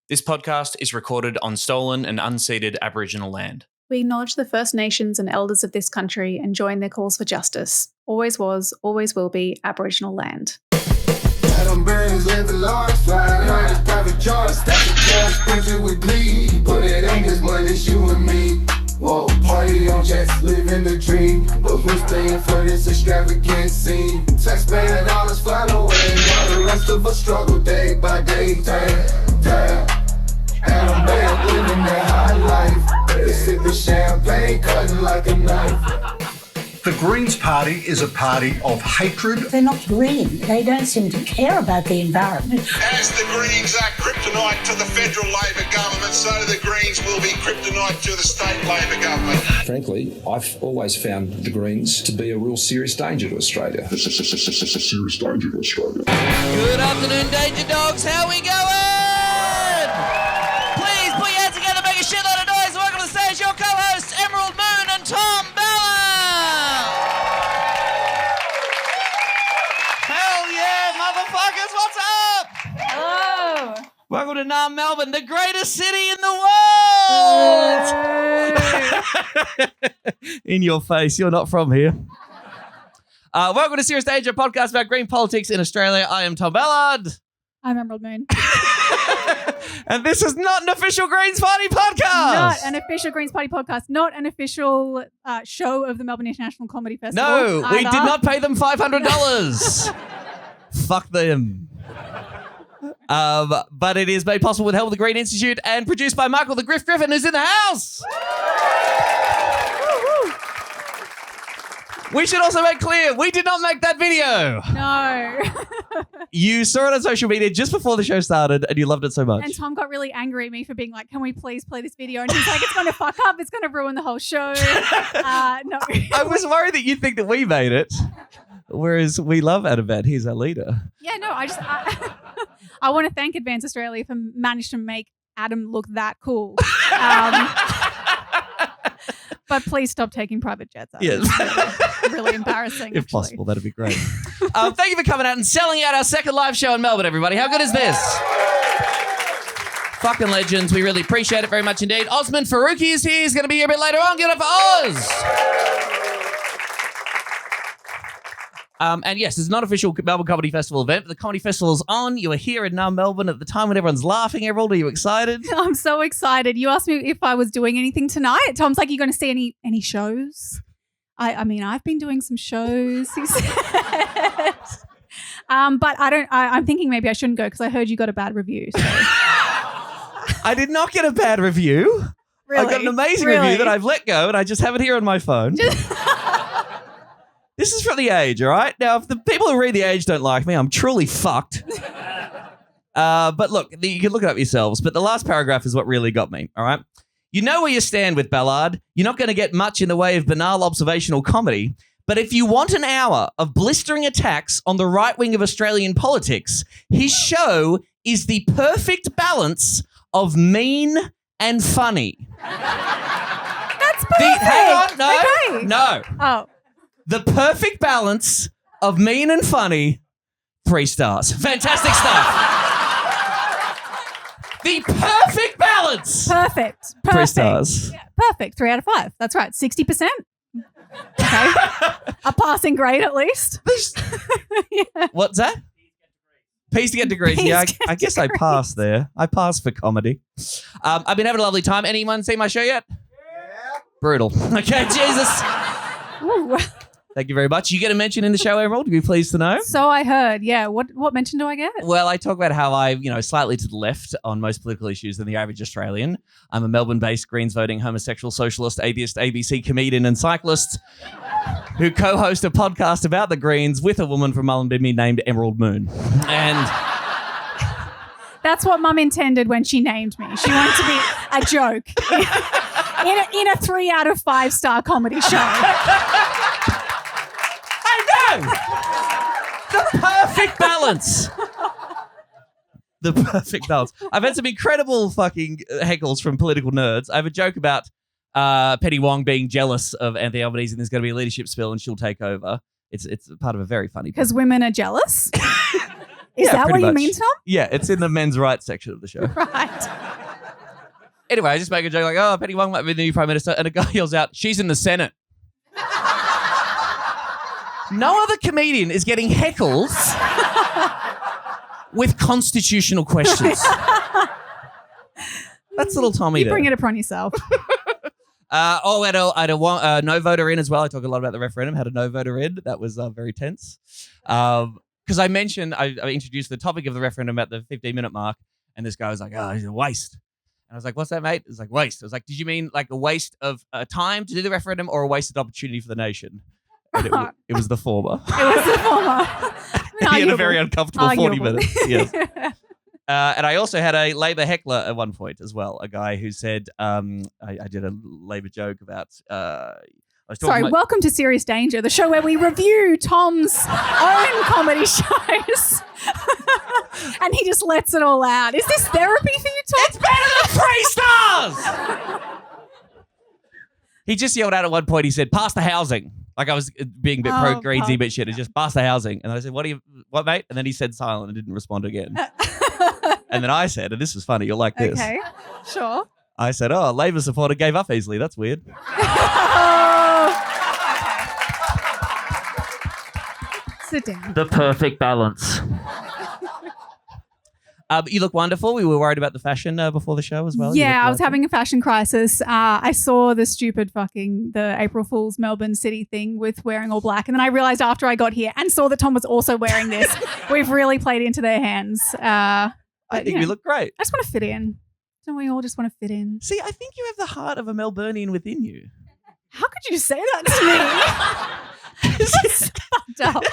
This podcast is recorded on stolen and unceded Aboriginal land. We acknowledge the First Nations and elders of this country and join their calls for justice. Always was, always will be Aboriginal land. Adam Burns living large, flying on his private jet, stack the cash, printed with glee. Put it ain't as much as you and me. Whoa, party on jets, living the dream. But who's paying for this extravagant scene? Taxpayer dollars fly away, while the rest of us struggle day by day. Damn. Adam Burns living that high life. They sip the champagne, cutting like a knife. The Greens Party is a party of hatred. They're not green. They don't seem to care about the environment. As the Greens are kryptonite to the federal Labor government, so the Greens will be kryptonite to the state Labor government. Frankly, I've always found the Greens to be a real serious danger to Australia. It's a serious danger to Australia. Good afternoon, Danger Dogs. How we going? Please put your hands together, make a shitload of noise. Welcome to the stage, your co-hosts, Emerald Moon and Tom Bella. Hell yeah, motherfuckers, what's up? Hello. Welcome to Melbourne, the greatest city in the world. In your face, you're not from here. Welcome to Serious Danger, a podcast about green politics in Australia. I am Tom Ballard. I'm Emerald Moon. And this is not an official Greens Party podcast. Not an official Greens Party podcast. Not an official show of the Melbourne International Comedy Festival. No, we either. did not pay them $500. Fuck them. But it is made possible with help of the Green Institute and produced by Michael the Griffin, who's in the house. We should also make clear, we did not make that video. No. You saw it on social media just before the show started and you loved it so much. And Tom got really angry at me for being like, can we please play this video? And he's like, it's going to fuck up. It's going to ruin the whole show. No. I was worried that you'd think that we made it, whereas we love Adam Bandt. He's our leader. Yeah, no, I want to thank Advance Australia for managing to make Adam look that cool. But please stop taking private jets out. Yes. It's really embarrassing. If possible, that'd be great. Thank you for coming out and selling out our second live show in Melbourne, everybody. How good is this? Fucking legends. We really appreciate it very much indeed. Osman Faruqi is here. He's going to be here a bit later on. Get up for Oz. And yes, it's not an official Melbourne Comedy Festival event, but the Comedy Festival's on. You are here in Melbourne at the time when everyone's laughing. Emerald, are you excited? I'm so excited. You asked me if I was doing anything tonight. Tom's like, are you going to see any shows? I mean, I've been doing some shows, he said. But I'm thinking maybe I shouldn't go because I heard you got a bad review. So. I did not get a bad review. Really? I got an amazing review that I've let go and I just have it here on my phone. This is from The Age, all right? Now, if the people who read The Age don't like me, I'm truly fucked. But look, you can look it up yourselves, but the last paragraph is what really got me, all right? You know where you stand with Ballard. You're not going to get much in the way of banal observational comedy, but if you want an hour of blistering attacks on the right wing of Australian politics, his show is the perfect balance of mean and funny. That's perfect. Hang on, no, okay. no. Oh. The perfect balance of mean and funny, 3 stars. Fantastic stuff. The perfect balance. Perfect. 3 stars. Yeah, perfect. 3 out of 5. That's right. 60%. Okay. A passing grade at least. Yeah. What's that? Peace to get degrees. Yeah, I guess I passed there. I passed for comedy. I've been having a lovely time. Anyone seen my show yet? Yeah. Brutal. Okay, Jesus. Ooh. Thank you very much. You get a mention in the show, Emerald. You'd be pleased to know. So I heard. Yeah. What mention do I get? Well, I talk about how I, slightly to the left on most political issues than the average Australian. I'm a Melbourne-based Greens voting homosexual socialist, atheist, ABC comedian and cyclist who co-host a podcast about the Greens with a woman from Mullumbimby named Emerald Moon. And that's what Mum intended when she named me. She wanted to be a joke in a 3 out of 5 star comedy show. The perfect balance. The perfect balance. I've had some incredible fucking heckles from political nerds. I have a joke about Penny Wong being jealous of Anthony Albanese and there's going to be a leadership spill and she'll take over. It's part of a very funny... Because women are jealous? Is Yeah, that what pretty you much. mean, Tom? Yeah, it's in the men's rights section of the show. Right. Anyway, I just make a joke like, oh, Penny Wong might be the new Prime Minister, and a guy yells out, she's in the Senate. No other comedian is getting heckles with constitutional questions. That's little Tommy You there. bring it upon yourself. I had a no voter in as well. I talk a lot about the referendum. Had a no voter in. That was very tense. Because I mentioned, I introduced the topic of the referendum at the 15-minute mark, and this guy was like, oh, it's a waste. And I was like, what's that, mate? It's like, waste. I was like, did you mean like a waste of time to do the referendum or a wasted opportunity for the nation? And it was the former. It was the former. He had a very uncomfortable 40 minutes. Yes. Yeah. And I also had a Labour heckler at one point as well. A guy who said, I did a Labour joke about... Sorry, welcome to Serious Danger, the show where we review Tom's own comedy shows. And he just lets it all out. Is this therapy for you, Tom? It's better than 3 stars! He just yelled out at one point, he said, pass the housing. Like I was being a bit pro-greensy, but shit, it's just pass the housing. And I said, what, mate? And then he said silent and didn't respond again. And then I said, and this was funny, you'll like this. Okay, sure. I said, oh, a Labour supporter gave up easily. That's weird. Sit down. The perfect balance. You look wonderful. We were worried about the fashion before the show as well. Yeah, I was having a fashion crisis. I saw the stupid the April Fool's Melbourne City thing with wearing all black. And then I realized after I got here and saw that Tom was also wearing this, we've really played into their hands. I think we look great. I just want to fit in. Don't we all just want to fit in? See, I think you have the heart of a Melburnian within you. How could you say that to me? That's fucked up.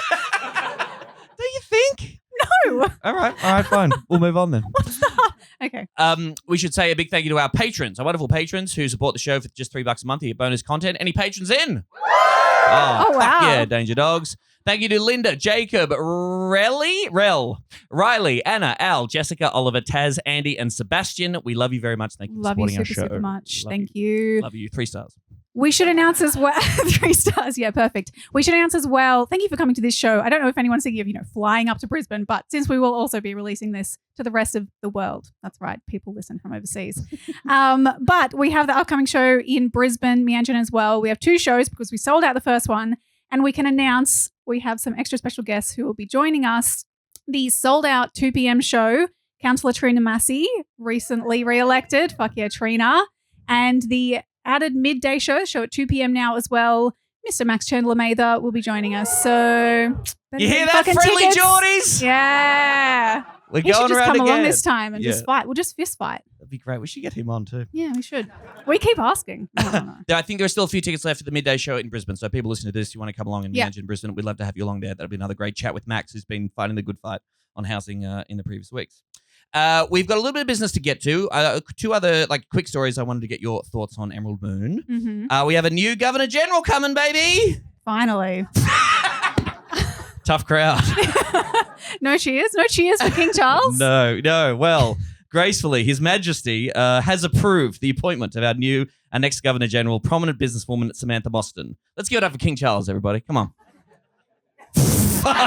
Do you think? No. All right, fine. We'll move on then. Okay. We should say a big thank you to our patrons, our wonderful patrons who support the show for just $3 a month. You get bonus content. Any patrons in? Oh, wow. Yeah, Danger Dogs. Thank you to Linda, Jacob, Riley, Anna, Al, Jessica, Oliver, Taz, Andy, and Sebastian. We love you very much. Thank you for Love you supporting super, our show. super much. Love Thank you. Love you. 3 stars. We should announce as well 3 stars. Yeah, perfect. We should announce as well. Thank you for coming to this show. I don't know if anyone's thinking of, flying up to Brisbane, but since we will also be releasing this to the rest of the world. That's right. People listen from overseas. But we have the upcoming show in Brisbane, MEANJIN as well. We have 2 shows because we sold out the first one, and we can announce we have some extra special guests who will be joining us. The sold out 2 p.m. show, Councillor TRINA MASSEY, recently re-elected. Fuck yeah, TRINA. And the added midday show at 2 p.m. now as well. Mr. Max Chandler-Mather will be joining us. So you hear that, friendly tickets. Geordies? Yeah. We're He should going just around come again. along this time and just fight. We'll just fist fight. That'd be great. We should get him on too. Yeah, we should. We keep asking. No. I think there are still a few tickets left for the midday show in Brisbane. So people listening to this, you want to come along and manage in Brisbane, we'd love to have you along there. That'll be another great chat with Max, who's been fighting the good fight on housing in the previous weeks. We've got a little bit of business to get to. 2 other quick stories I wanted to get your thoughts on, Emerald Moon. Mm-hmm. We have a new Governor General coming, baby. Finally. Tough crowd. No cheers. No cheers for King Charles. No. Well, gracefully, His Majesty has approved the appointment of our next Governor General, prominent businesswoman Samantha Boston. Let's give it up for King Charles, everybody. Come on. Fuck.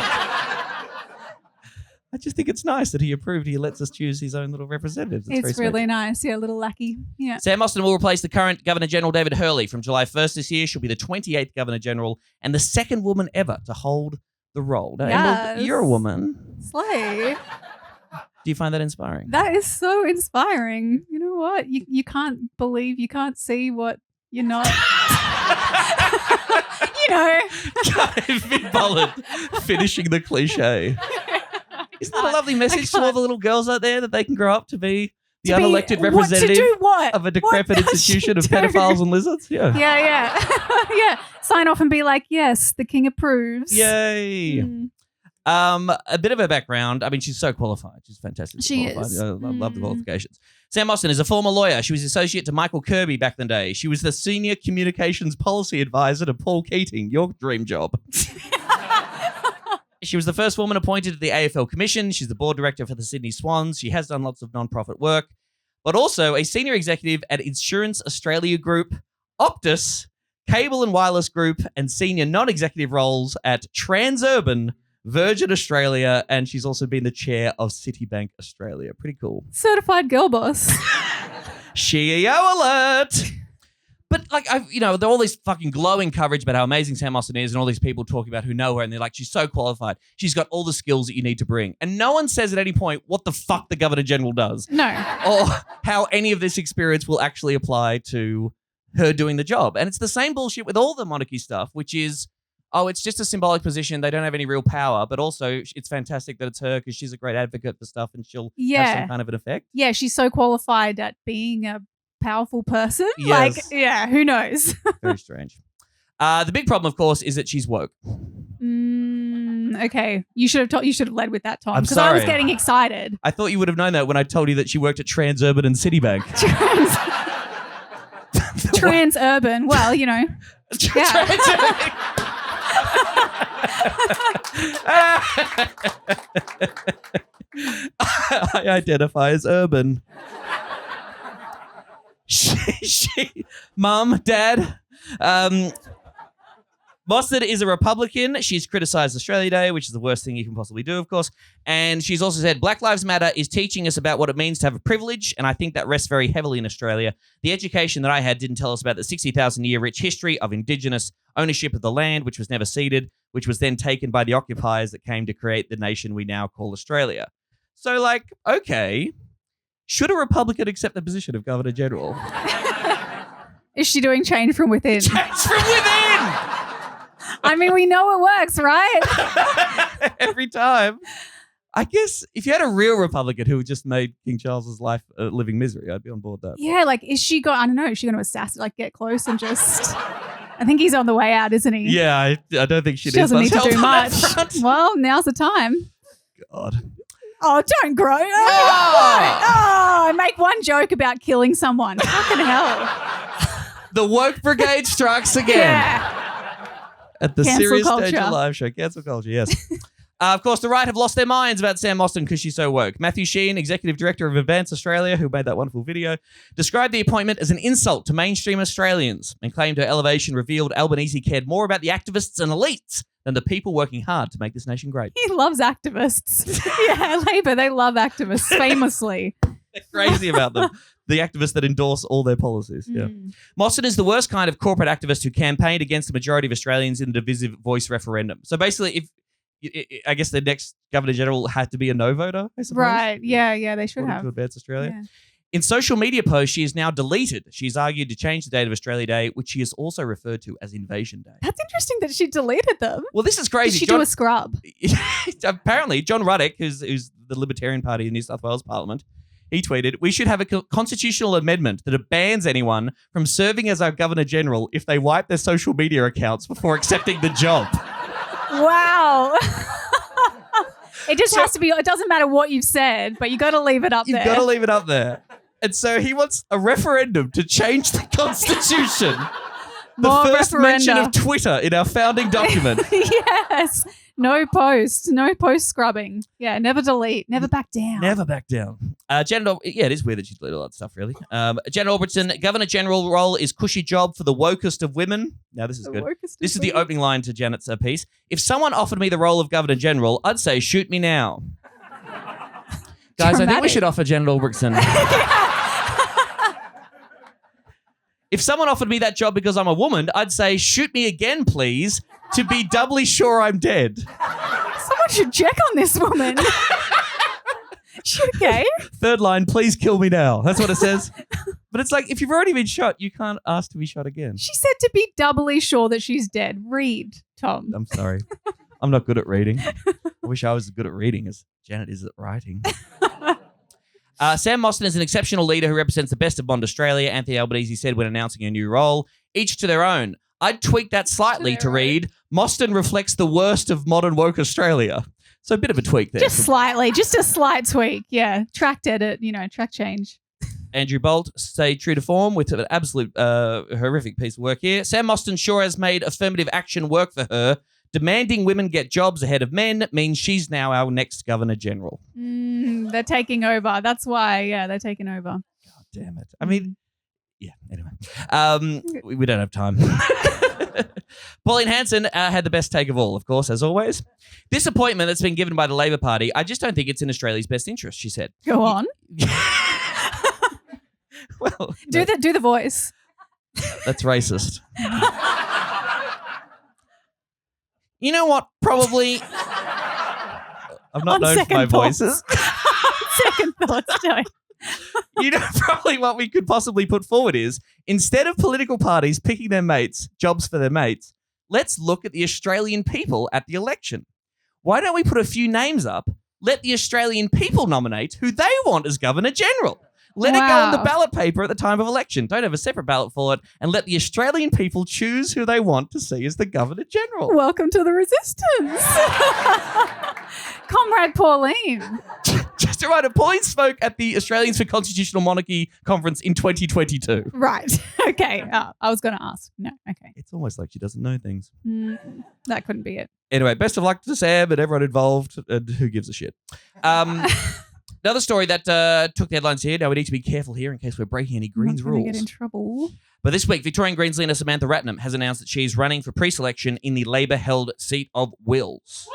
I just think it's nice that he approved. He lets us choose his own little representatives. It's really nice. Yeah, little lackey. Yeah. Sam Austin will replace the current Governor General David Hurley from July 1st this year. She'll be the 28th Governor General and the 2nd woman ever to hold the role. Now, Emerald, you're a woman. Slay. Do you find that inspiring? That is so inspiring. You know what? You can't see what you're not. Viv Bullet finishing the cliche. Isn't that a lovely message to all the little girls out there that they can grow up to be the unelected representative of a decrepit institution of pedophiles and lizards? Yeah. Yeah. Sign off and be like, yes, the king approves. Yay. A bit of her background. I mean, she's so qualified. She's fantastic. She qualified. is. I love the qualifications. Sam Austin is a former lawyer. She was associate to Michael Kirby back in the day. She was the senior communications policy advisor to Paul Keating, your dream job. She was the first woman appointed to the AFL Commission. She's the board director for the Sydney Swans. She has done lots of non-profit work, but also a senior executive at Insurance Australia Group, Optus, Cable and Wireless Group, and senior non-executive roles at Transurban, Virgin Australia, and she's also been the chair of Citibank Australia. Pretty cool. Certified girl boss. CEO alert! But there all this fucking glowing coverage about how amazing Sam Austin is, and all these people talking about who know her, and they're like, she's so qualified. She's got all the skills that you need to bring. And no one says at any point what the fuck the Governor General does. No. Or how any of this experience will actually apply to her doing the job. And it's the same bullshit with all the monarchy stuff, which is, it's just a symbolic position. They don't have any real power, but also it's fantastic that it's her because she's a great advocate for stuff and she'll have some kind of an effect. Yeah, she's so qualified at being a powerful person. Yes. Who knows? Very strange. The big problem, of course, is that she's woke. Okay, you should have led with that, Tom, I'm because I was sorry. getting excited. I thought you would have known that when I told you that she worked at Transurban and Citibank. Transurban. Well, yeah. I identify as urban. Mum, Dad. Mostert is a Republican. She's criticised Australia Day, which is the worst thing you can possibly do, of course. And she's also said, Black Lives Matter is teaching us about what it means to have a privilege, and I think that rests very heavily in Australia. The education that I had didn't tell us about the 60,000-year rich history of Indigenous ownership of the land, which was never ceded, which was then taken by the occupiers that came to create the nation we now call Australia. So, okay, should a Republican accept the position of Governor General? Is she doing change from within? Change from within! I mean, we know it works, right? Every time. I guess if you had a real Republican who just made King Charles's life a living misery, I'd be on board that. Yeah, is she I don't know, is she going to assassinate, get close and just... I think he's on the way out, isn't he? Yeah, I don't think she doesn't need to do much. Well, now's the time. God. Oh, don't grow. Oh, make one joke about killing someone. Fucking hell. The woke brigade strikes again. Yeah. At the Cancel Serious culture. Danger live show. Cancel culture, yes. Of course, the right have lost their minds about Sam Austin because she's so woke. Matthew Sheen, Executive Director of Advance Australia, who made that wonderful video, described the appointment as an insult to mainstream Australians and claimed her elevation revealed Albanese cared more about the activists and elites than the people working hard to make this nation great. He loves activists. Yeah, Labor, they love activists, famously. They're crazy about them. The activists that endorse all their policies. Yeah. Mostert is the worst kind of corporate activist who campaigned against the majority of Australians in the divisive voice referendum. So basically, I guess the next Governor General had to be a no voter, I suppose. Right. Yeah, they should have. To Advance Australia. Yeah. In social media posts, she is now deleted. She's argued to change the date of Australia Day, which she has also referred to as Invasion Day. That's interesting that she deleted them. Well, this is crazy. Did she do a scrub? Apparently, John Ruddock, who's the Libertarian Party in New South Wales Parliament, he tweeted, "We should have a constitutional amendment that bans anyone from serving as our Governor General if they wipe their social media accounts before accepting the job." Wow. It just has to be, it doesn't matter what you've said, but you got to leave it up there. You've got to leave it up there. And so he wants a referendum to change the Constitution. More the first referenda. mention of Twitter in our founding document. Yes. No post scrubbing. Yeah, never delete, never back down. Never back down. It is weird that she deleted all that stuff, really. Jen Albertson, Governor General role is cushy job for the wokest of women. Now, this is good. This is the opening line to Janet's piece. If someone offered me the role of Governor General, I'd say, shoot me now. Guys, I think we should offer Janet Albertson. If someone offered me that job because I'm a woman, I'd say, shoot me again, please, to be doubly sure I'm dead. Someone should check on this woman. She okay? Third line, please kill me now. That's what it says. But it's like, if you've already been shot, you can't ask to be shot again. She said to be doubly sure that she's dead. Read, Tom. I'm sorry. I'm not good at reading. I wish I was as good at reading as Janet is at writing. Sam Mostert is an exceptional leader who represents the best of Bond Australia, Anthony Albanese said when announcing a new role. Each to their own. I'd tweak that slightly to read, Mostert reflects the worst of modern woke Australia. So a bit of a tweak there. Just slightly, just a slight tweak. Yeah, track edit, track change. Andrew Bolt stayed true to form with an absolute horrific piece of work here. Sam Mostert sure has made affirmative action work for her. Demanding women get jobs ahead of men means she's now our next Governor General. They're taking over. That's why, they're taking over. God damn it. I mean, yeah, anyway. We don't have time. Pauline Hanson had the best take of all, of course, as always. This appointment that's been given by the Labor Party, I just don't think it's in Australia's best interest, she said. Go on. Well, Do the voice. that's racist. You know what? Probably. I'm not On known for second my thoughts. voices. Second thoughts, Joey. You know, probably what we could possibly put forward is, instead of political parties picking their mates, jobs for their mates, let's look at the Australian people at the election. Why don't we put a few names up, let the Australian people nominate who they want as Governor-General? Let it go on the Wow. ballot paper at the time of election. Don't have a separate ballot for it, and let the Australian people choose who they want to see as the Governor-General. Welcome to the resistance. Comrade Pauline. Just a reminder, Pauline spoke at the Australians for Constitutional Monarchy conference in 2022. Right. Okay. I was going to ask. No. Okay. It's almost like she doesn't know things. That couldn't be it. Anyway, best of luck to Sam and everyone involved, and who gives a shit. Another story that took the headlines here. Now, we need to be careful here in case we're breaking any Greens I'm not gonna rules. get in trouble. But this week, Victorian Greens leader Samantha Ratnam has announced that she's running for pre-selection in the Labor-held seat of Wills.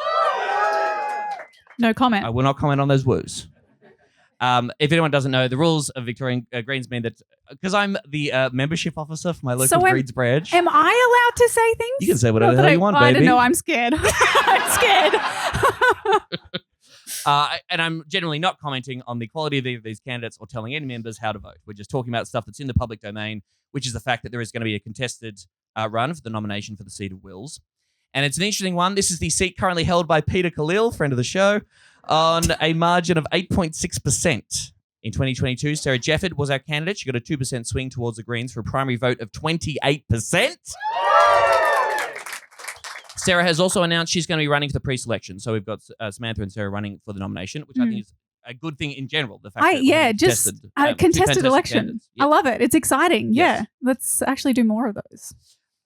No comment. I will not comment on those woos. If anyone doesn't know, the rules of Victorian Greens mean that because I'm the membership officer for my local So Greens branch, Am I allowed to say things? you can say whatever Not the that hell you want, I baby. don't know. I'm scared. I'm scared. And I'm generally not commenting on the quality of either of these candidates or telling any members how to vote. We're just talking about stuff that's in the public domain, which is the fact that there is going to be a contested run for the nomination for the seat of Wills. And it's an interesting one. This is the seat currently held by Peter Khalil, friend of the show, on a margin of 8.6%. In 2022, Sarah Jefford was our candidate. She got a 2% swing towards the Greens for a primary vote of 28%. Sarah has also announced she's going to be running for the pre-selection. So we've got Samantha and Sarah running for the nomination, which I think is a good thing in general. The fact that we're two contested election. candidates. I love it. It's exciting. Yes. Yeah. Let's actually do more of those.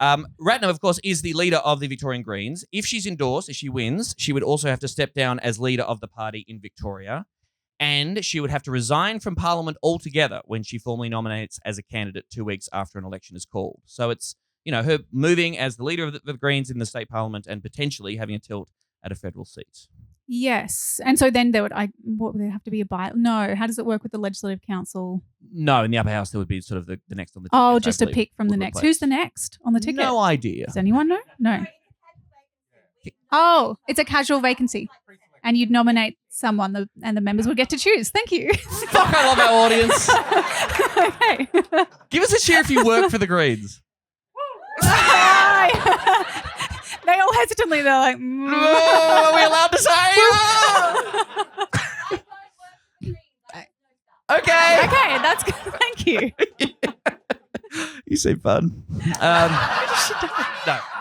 Ratnam, of course, is the leader of the Victorian Greens. If she's endorsed, if she wins, she would also have to step down as leader of the party in Victoria. And she would have to resign from Parliament altogether when she formally nominates as a candidate 2 weeks after an election is called. So it's, you know, her moving as the leader of the Greens in the state parliament and potentially having a tilt at a federal seat. Yes. And so then there would there have to be a by? No. How does it work with the Legislative Council? No, in the upper house there would be sort of the next on the ticket. Oh, just I a believe, pick from the would next. replace. Who's the next on the ticket? No idea. Does anyone know? No. Oh, it's a casual vacancy. And you'd nominate someone and the members would get to choose. Thank you. Fuck, I love our audience. Okay. Give us a cheer if you work for the Greens. They all hesitantly, they're like, Are we allowed to say? Okay. Okay, that's good. Thank you. You seem fun. No,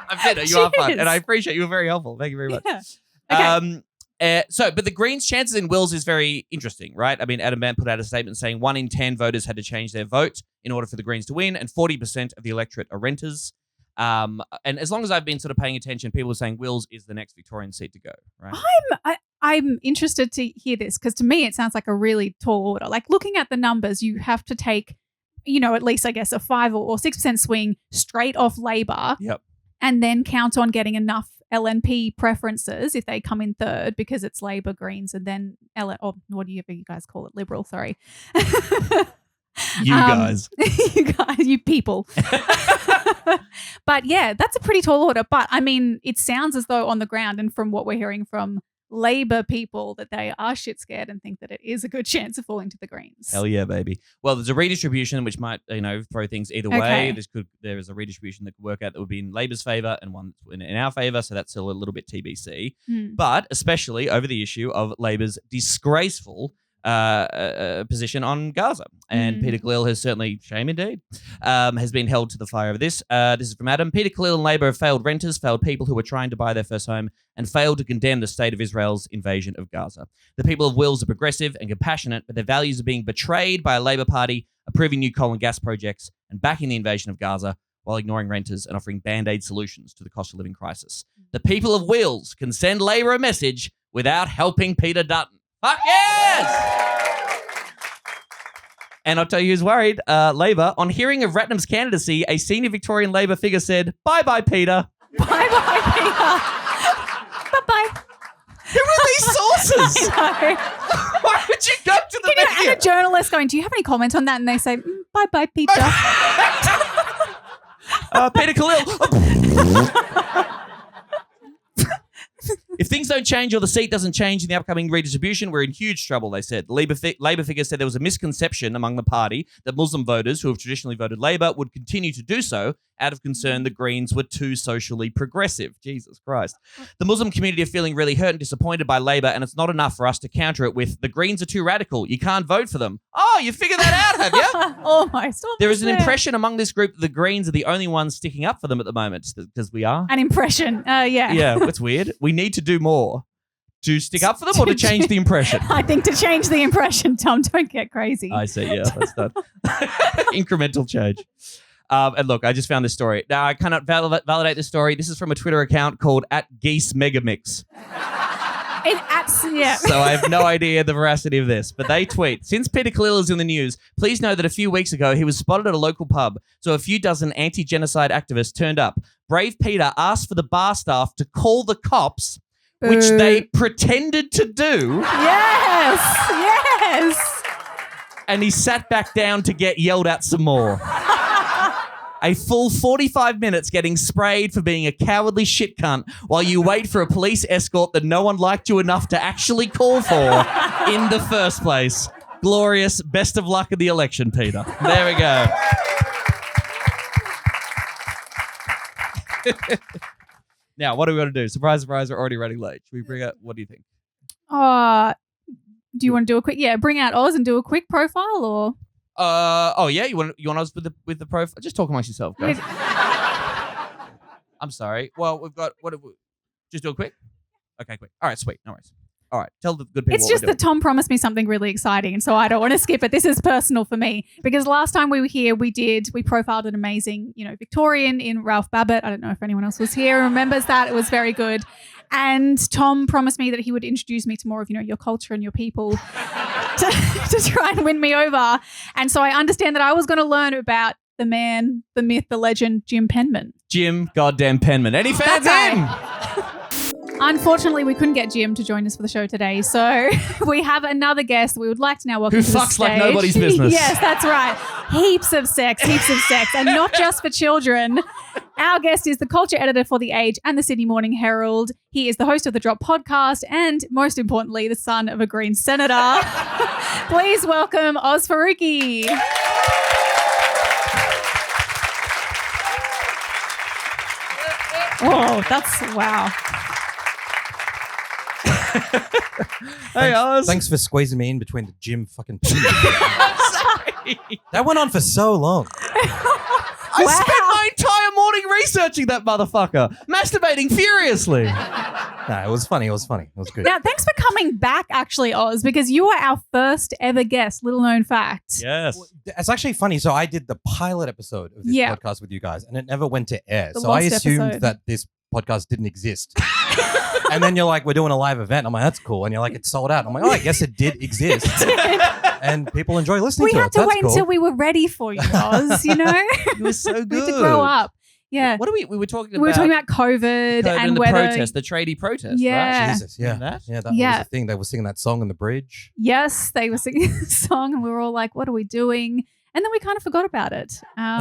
I'm kidding. You are fun. Cheers. And I appreciate you. You're very helpful. Thank you very much. Yeah. Okay. But the Greens' chances in Wills is very interesting, right? I mean, Adam Bandt put out a statement saying 1 in 10 voters had to change their vote in order for the Greens to win, and 40% of the electorate are renters. And as long as I've been sort of paying attention, people are saying Wills is the next Victorian seat to go, right? I'm interested to hear this because to me it sounds like a really tall order. Like looking at the numbers, you have to take, you know, at least I guess a 5 or 6% swing straight off Labor. Yep. And then count on getting enough LNP preferences if they come in third because it's Labor, Greens, and then or whatever you guys call it, Liberal. Sorry. You guys. You people. But yeah, that's a pretty tall order. But I mean, it sounds as though on the ground and from what we're hearing from Labor people that they are shit scared and think that it is a good chance of falling to the Greens. Hell yeah, baby. Well, there's a redistribution which might, throw things either Okay. way. There is a redistribution that could work out that would be in Labor's favour and one in our favour, so that's still a little bit TBC. But especially over the issue of Labor's disgraceful position on Gaza. And Peter Khalil has certainly, shame indeed, has been held to the fire of this. This is from Adam. Peter Khalil and Labor have failed renters, failed people who were trying to buy their first home, and failed to condemn the state of Israel's invasion of Gaza. The people of Wills are progressive and compassionate, but their values are being betrayed by a Labor Party approving new coal and gas projects and backing the invasion of Gaza while ignoring renters and offering band-aid solutions to the cost of living crisis. The people of Wills can send Labor a message without helping Peter Dutton. Fuck yes! And I'll tell you who's worried. Labor, on hearing of Ratnam's candidacy, a senior Victorian Labor figure said, "Bye-bye, Peter." Bye-bye, Peter. Bye-bye. Who are these sources? No. Why would you go to the media? And a journalist going, do you have any comment on that? And they say, bye-bye, Peter. Peter Khalil. If things don't change or the seat doesn't change in the upcoming redistribution, we're in huge trouble, they said. Labour figures said there was a misconception among the party that Muslim voters who have traditionally voted Labour would continue to do so out of concern the Greens were too socially progressive. Jesus Christ. The Muslim community are feeling really hurt and disappointed by Labour, and it's not enough for us to counter it with the Greens are too radical. You can't vote for them. Oh, you figured that out, have you? Almost. There is an impression among this group that the Greens are the only ones sticking up for them at the moment, because we are. An impression. Yeah. Yeah, it's weird. We need to do more to stick up for them or to change the impression. I think to change the impression, Tom. Don't get crazy. I see. Yeah, that's that. Incremental change. And look, I just found this story. Now, I cannot validate this story. This is from a Twitter account called @GeeseMegamix. Yeah. So I have no idea the veracity of this. But they tweet, since Peter Khalil is in the news, please know that a few weeks ago he was spotted at a local pub. So a few dozen anti-genocide activists turned up. Brave Peter asked for the bar staff to call the cops, which they pretended to do. Yes. And he sat back down to get yelled at some more. A full 45 minutes getting sprayed for being a cowardly shit cunt while you wait for a police escort that no one liked you enough to actually call for in the first place. Glorious. Best of luck in the election, Peter. There we go. Now, what are we going to do? Surprise, surprise, we're already running late. Should we bring out, what do you think? Do you want to do a quick, bring out Oz and do a quick profile or? You want us with the profile? Just talk amongst yourself, guys. I'm sorry. Well, we've got just do it quick. Okay, quick. All right, sweet. No worries. All right, tell the good people. It's just that Tom promised me something really exciting, and so I don't want to skip it. This is personal for me because last time we were here, we profiled an amazing, Victorian in Ralph Babbitt. I don't know if anyone else was here and remembers that. It was very good. And Tom promised me that he would introduce me to more of, your culture and your people to try and win me over. And so I understand that I was going to learn about the man, the myth, the legend, Jim Penman. Jim goddamn Penman. Any fans in? Unfortunately, we couldn't get Jim to join us for the show today, so we have another guest we would like to now welcome to the fucks stage. like nobody's business. Yes, that's right. Heaps of sex, and not just for children. Our guest is the culture editor for The Age and the Sydney Morning Herald. He is the host of the Drop podcast and, most importantly, the son of a Green senator. Please welcome Oz Farooqi. Oh, that's wow. Hey, Oz. Thanks for squeezing me in between the Jim fucking Penman. That went on for so long. I spent my entire morning researching that motherfucker, masturbating furiously. No, it was funny. It was good. Now, thanks for coming back, actually, Oz, because you were our first ever guest, little known fact. Yes. It's actually funny. So I did the pilot episode of this podcast with you guys, and it never went to air. The So I lost assumed episode. that this podcast didn't exist. And then you're like, we're doing a live event. I'm like, that's cool. And you're like, it's sold out. I'm like, oh, I guess it did exist. And people enjoy listening We to it. had to That's wait cool. until we were ready for you, Oz, It was so good. We had to grow up. Yeah. What are we were talking about? We were talking about COVID and the whether... protest, the tradie protest, Yeah. right? Jesus, yeah. Remember that? Yeah, that was the thing. They were singing that song on the bridge. Yes, they were singing the song and we were all like, what are we doing? And then we kind of forgot about it. Now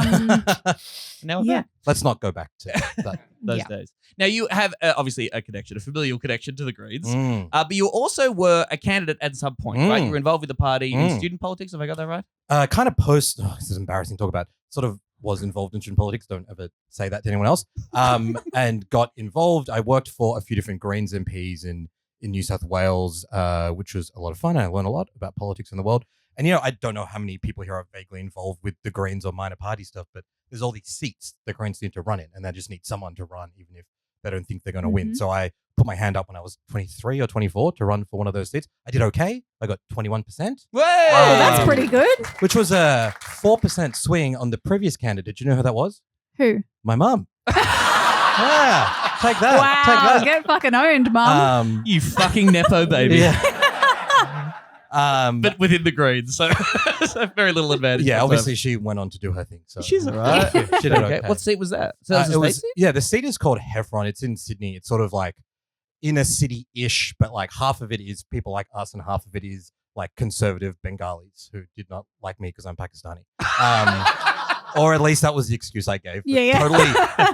we're Yeah. back. Let's not go back to that. Those days. Now you have obviously a familial connection to the Greens, but you also were a candidate at some point, right? You were involved with the party in student politics. Have I got that right? Kind of this is embarrassing to talk about. Sort of was involved in student politics. Don't ever say that to anyone else. And got involved. I worked for a few different Greens MPs in New South Wales, which was a lot of fun. I learned a lot about politics in the world. And, I don't know how many people here are vaguely involved with the Greens or minor party stuff, but there's all these seats the Greens need to run in, and they just need someone to run, even if they don't think they're going to win. So I put my hand up when I was 23 or 24 to run for one of those seats. I did okay. I got 21%. Whoa! Oh, that's pretty good. Which was a 4% swing on the previous candidate. Do you know who that was? Who? My mum. Yeah, take that. Wow, Take that. get fucking owned, Mum. You fucking nepo baby. Yeah. But within the Greens, so very little advantage. Yeah, obviously she went on to do her thing. So She's all right. She did okay. What seat was that? So that was It the was, state seat? yeah, the seat is called Heffron. It's in Sydney. It's sort of like inner city-ish, but like half of it is people like us and half of it is like conservative Bengalis who did not like me because I'm Pakistani. Or at least that was the excuse I gave. Yeah.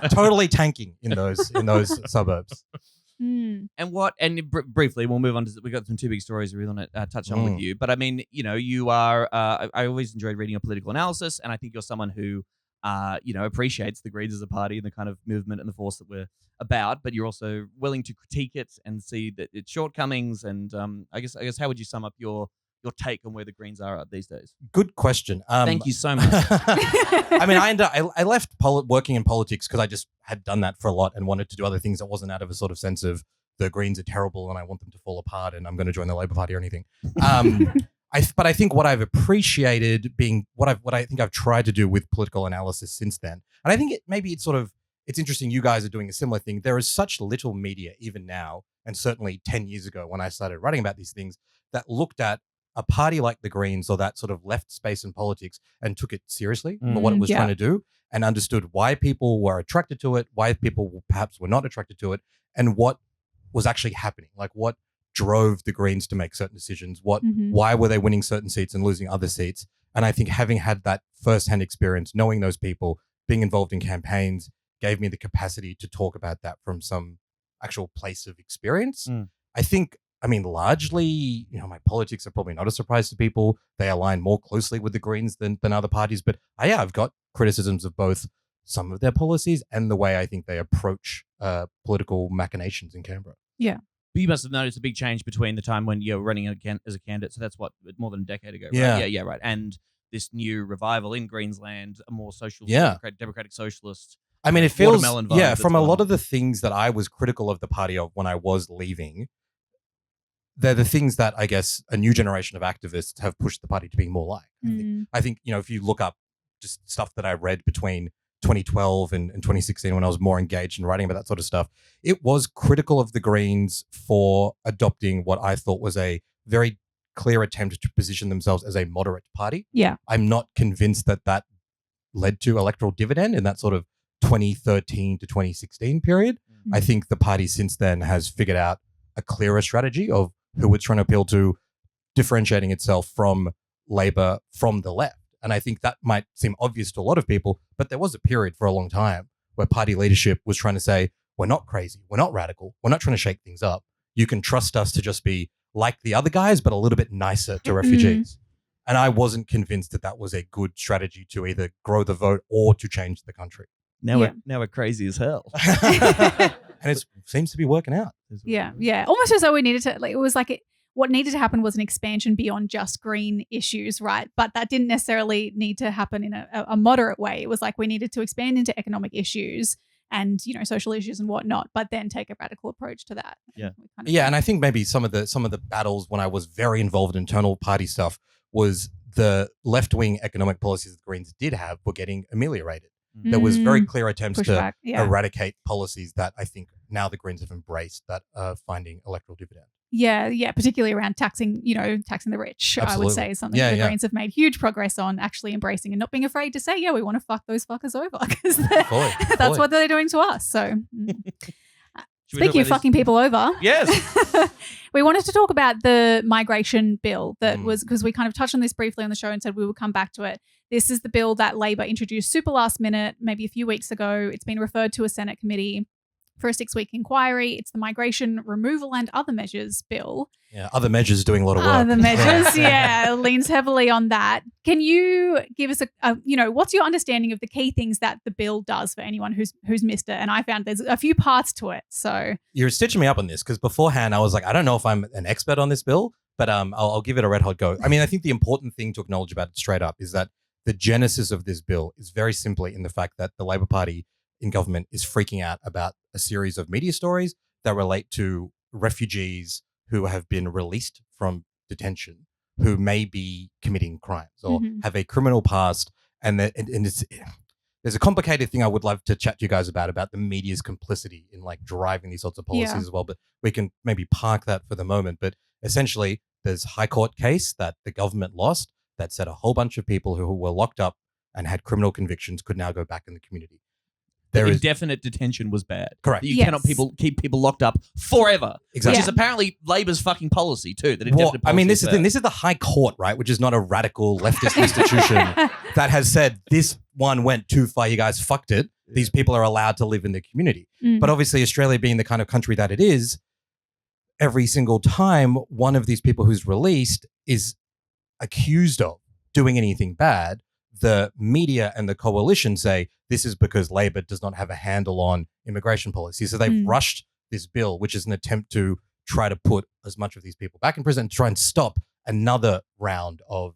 Totally tanking in those suburbs. Mm. And briefly, we'll move on to, we got some two big stories we want to touch on with you. But I mean, you are, I always enjoyed reading your political analysis, and I think you're someone who, appreciates the Greens as a party and the kind of movement and the force that we're about, but you're also willing to critique it and see that its shortcomings. And I guess how would you sum up your take on where the Greens are these days? Good question. Thank you so much. I mean, I left working in politics because I just had done that for a lot and wanted to do other things that wasn't out of a sort of sense of the Greens are terrible and I want them to fall apart and I'm going to join the Labor Party or anything. But I think what I've appreciated being what I think I've tried to do with political analysis since then, and I think it's interesting you guys are doing a similar thing. There is such little media even now, and certainly 10 years ago when I started writing about these things, that looked at a party like the Greens or that sort of left space in politics and took it seriously for what it was trying to do and understood why people were attracted to it, why people perhaps were not attracted to it, and what was actually happening. Like what drove the Greens to make certain decisions, why were they winning certain seats and losing other seats. And I think having had that firsthand experience, knowing those people, being involved in campaigns, gave me the capacity to talk about that from some actual place of experience. I think, largely, my politics are probably not a surprise to people. They align more closely with the Greens than other parties. But I've got criticisms of both some of their policies and the way I think they approach political machinations in Canberra. Yeah. But you must have noticed a big change between the time when you're running as a candidate. So that's what, more than a decade ago, right? Yeah. Right. And this new revival in Greensland, a more social, democratic socialist. I mean, it feels, watermelon vibe from a lot on. of the things that I was critical of the party of when I was leaving, they're the things that I guess a new generation of activists have pushed the party to be more like. I think, if you look up just stuff that I read between 2012 and 2016 when I was more engaged in writing about that sort of stuff, it was critical of the Greens for adopting what I thought was a very clear attempt to position themselves as a moderate party. Yeah. I'm not convinced that led to electoral dividend in that sort of 2013 to 2016 period. I think the party since then has figured out a clearer strategy of who it's trying to appeal to, differentiating itself from Labor, from the left. And I think that might seem obvious to a lot of people, but there was a period for a long time where party leadership was trying to say, we're not crazy, we're not radical, we're not trying to shake things up. You can trust us to just be like the other guys, but a little bit nicer to refugees. And I wasn't convinced that was a good strategy to either grow the vote or to change the country. Now we're crazy as hell. And it seems to be working out. Yeah. Almost as though we needed to, it was like what needed to happen was an expansion beyond just green issues, right? But that didn't necessarily need to happen in a moderate way. It was like we needed to expand into economic issues and, social issues and whatnot, but then take a radical approach to that. And I think maybe some of the battles when I was very involved in internal party stuff was the left-wing economic policies that the Greens did have were getting ameliorated. There was very clear attempts to eradicate policies that I think now the Greens have embraced that are finding electoral dividend. Yeah, particularly around taxing the rich. Absolutely. I would say is something the Greens have made huge progress on actually embracing and not being afraid to say, we want to fuck those fuckers over because that's what they're doing to us. So speaking of fucking people over, yes, we wanted to talk about the migration bill that was, because we kind of touched on this briefly on the show and said we would come back to it. This is the bill that Labor introduced super last minute, maybe a few weeks ago. It's been referred to a Senate committee for a 6-week inquiry. It's the Migration Removal and Other Measures bill. Yeah, Other Measures doing a lot of work. Other Measures, leans heavily on that. Can you give us what's your understanding of the key things that the bill does for anyone who's missed it? And I found there's a few parts to it. So you're stitching me up on this because beforehand I was like, I don't know if I'm an expert on this bill, but I'll give it a red hot go. I mean, I think the important thing to acknowledge about it straight up is that the genesis of this bill is very simply in the fact that the Labor Party in government is freaking out about a series of media stories that relate to refugees who have been released from detention, who may be committing crimes or have a criminal past. And there's a complicated thing I would love to chat to you guys about the media's complicity in like driving these sorts of policies as well. But we can maybe park that for the moment. But essentially, there's a High Court case that the government lost that said a whole bunch of people who were locked up and had criminal convictions could now go back in the community. There is indefinite detention was bad. correct. You cannot keep people locked up forever. Exactly. Which is apparently Labor's fucking policy too. That Well, indefinite I mean, policy this is the bad. thing. This is the High Court, right? Which is not a radical leftist institution that has said this one went too far. You guys fucked it. These people are allowed to live in the community. But obviously, Australia being the kind of country that it is, every single time one of these people who's released is accused of doing anything bad, the media and the coalition say this is because Labor does not have a handle on immigration policy. So they've rushed this bill, which is an attempt to try to put as much of these people back in prison, to try and stop another round of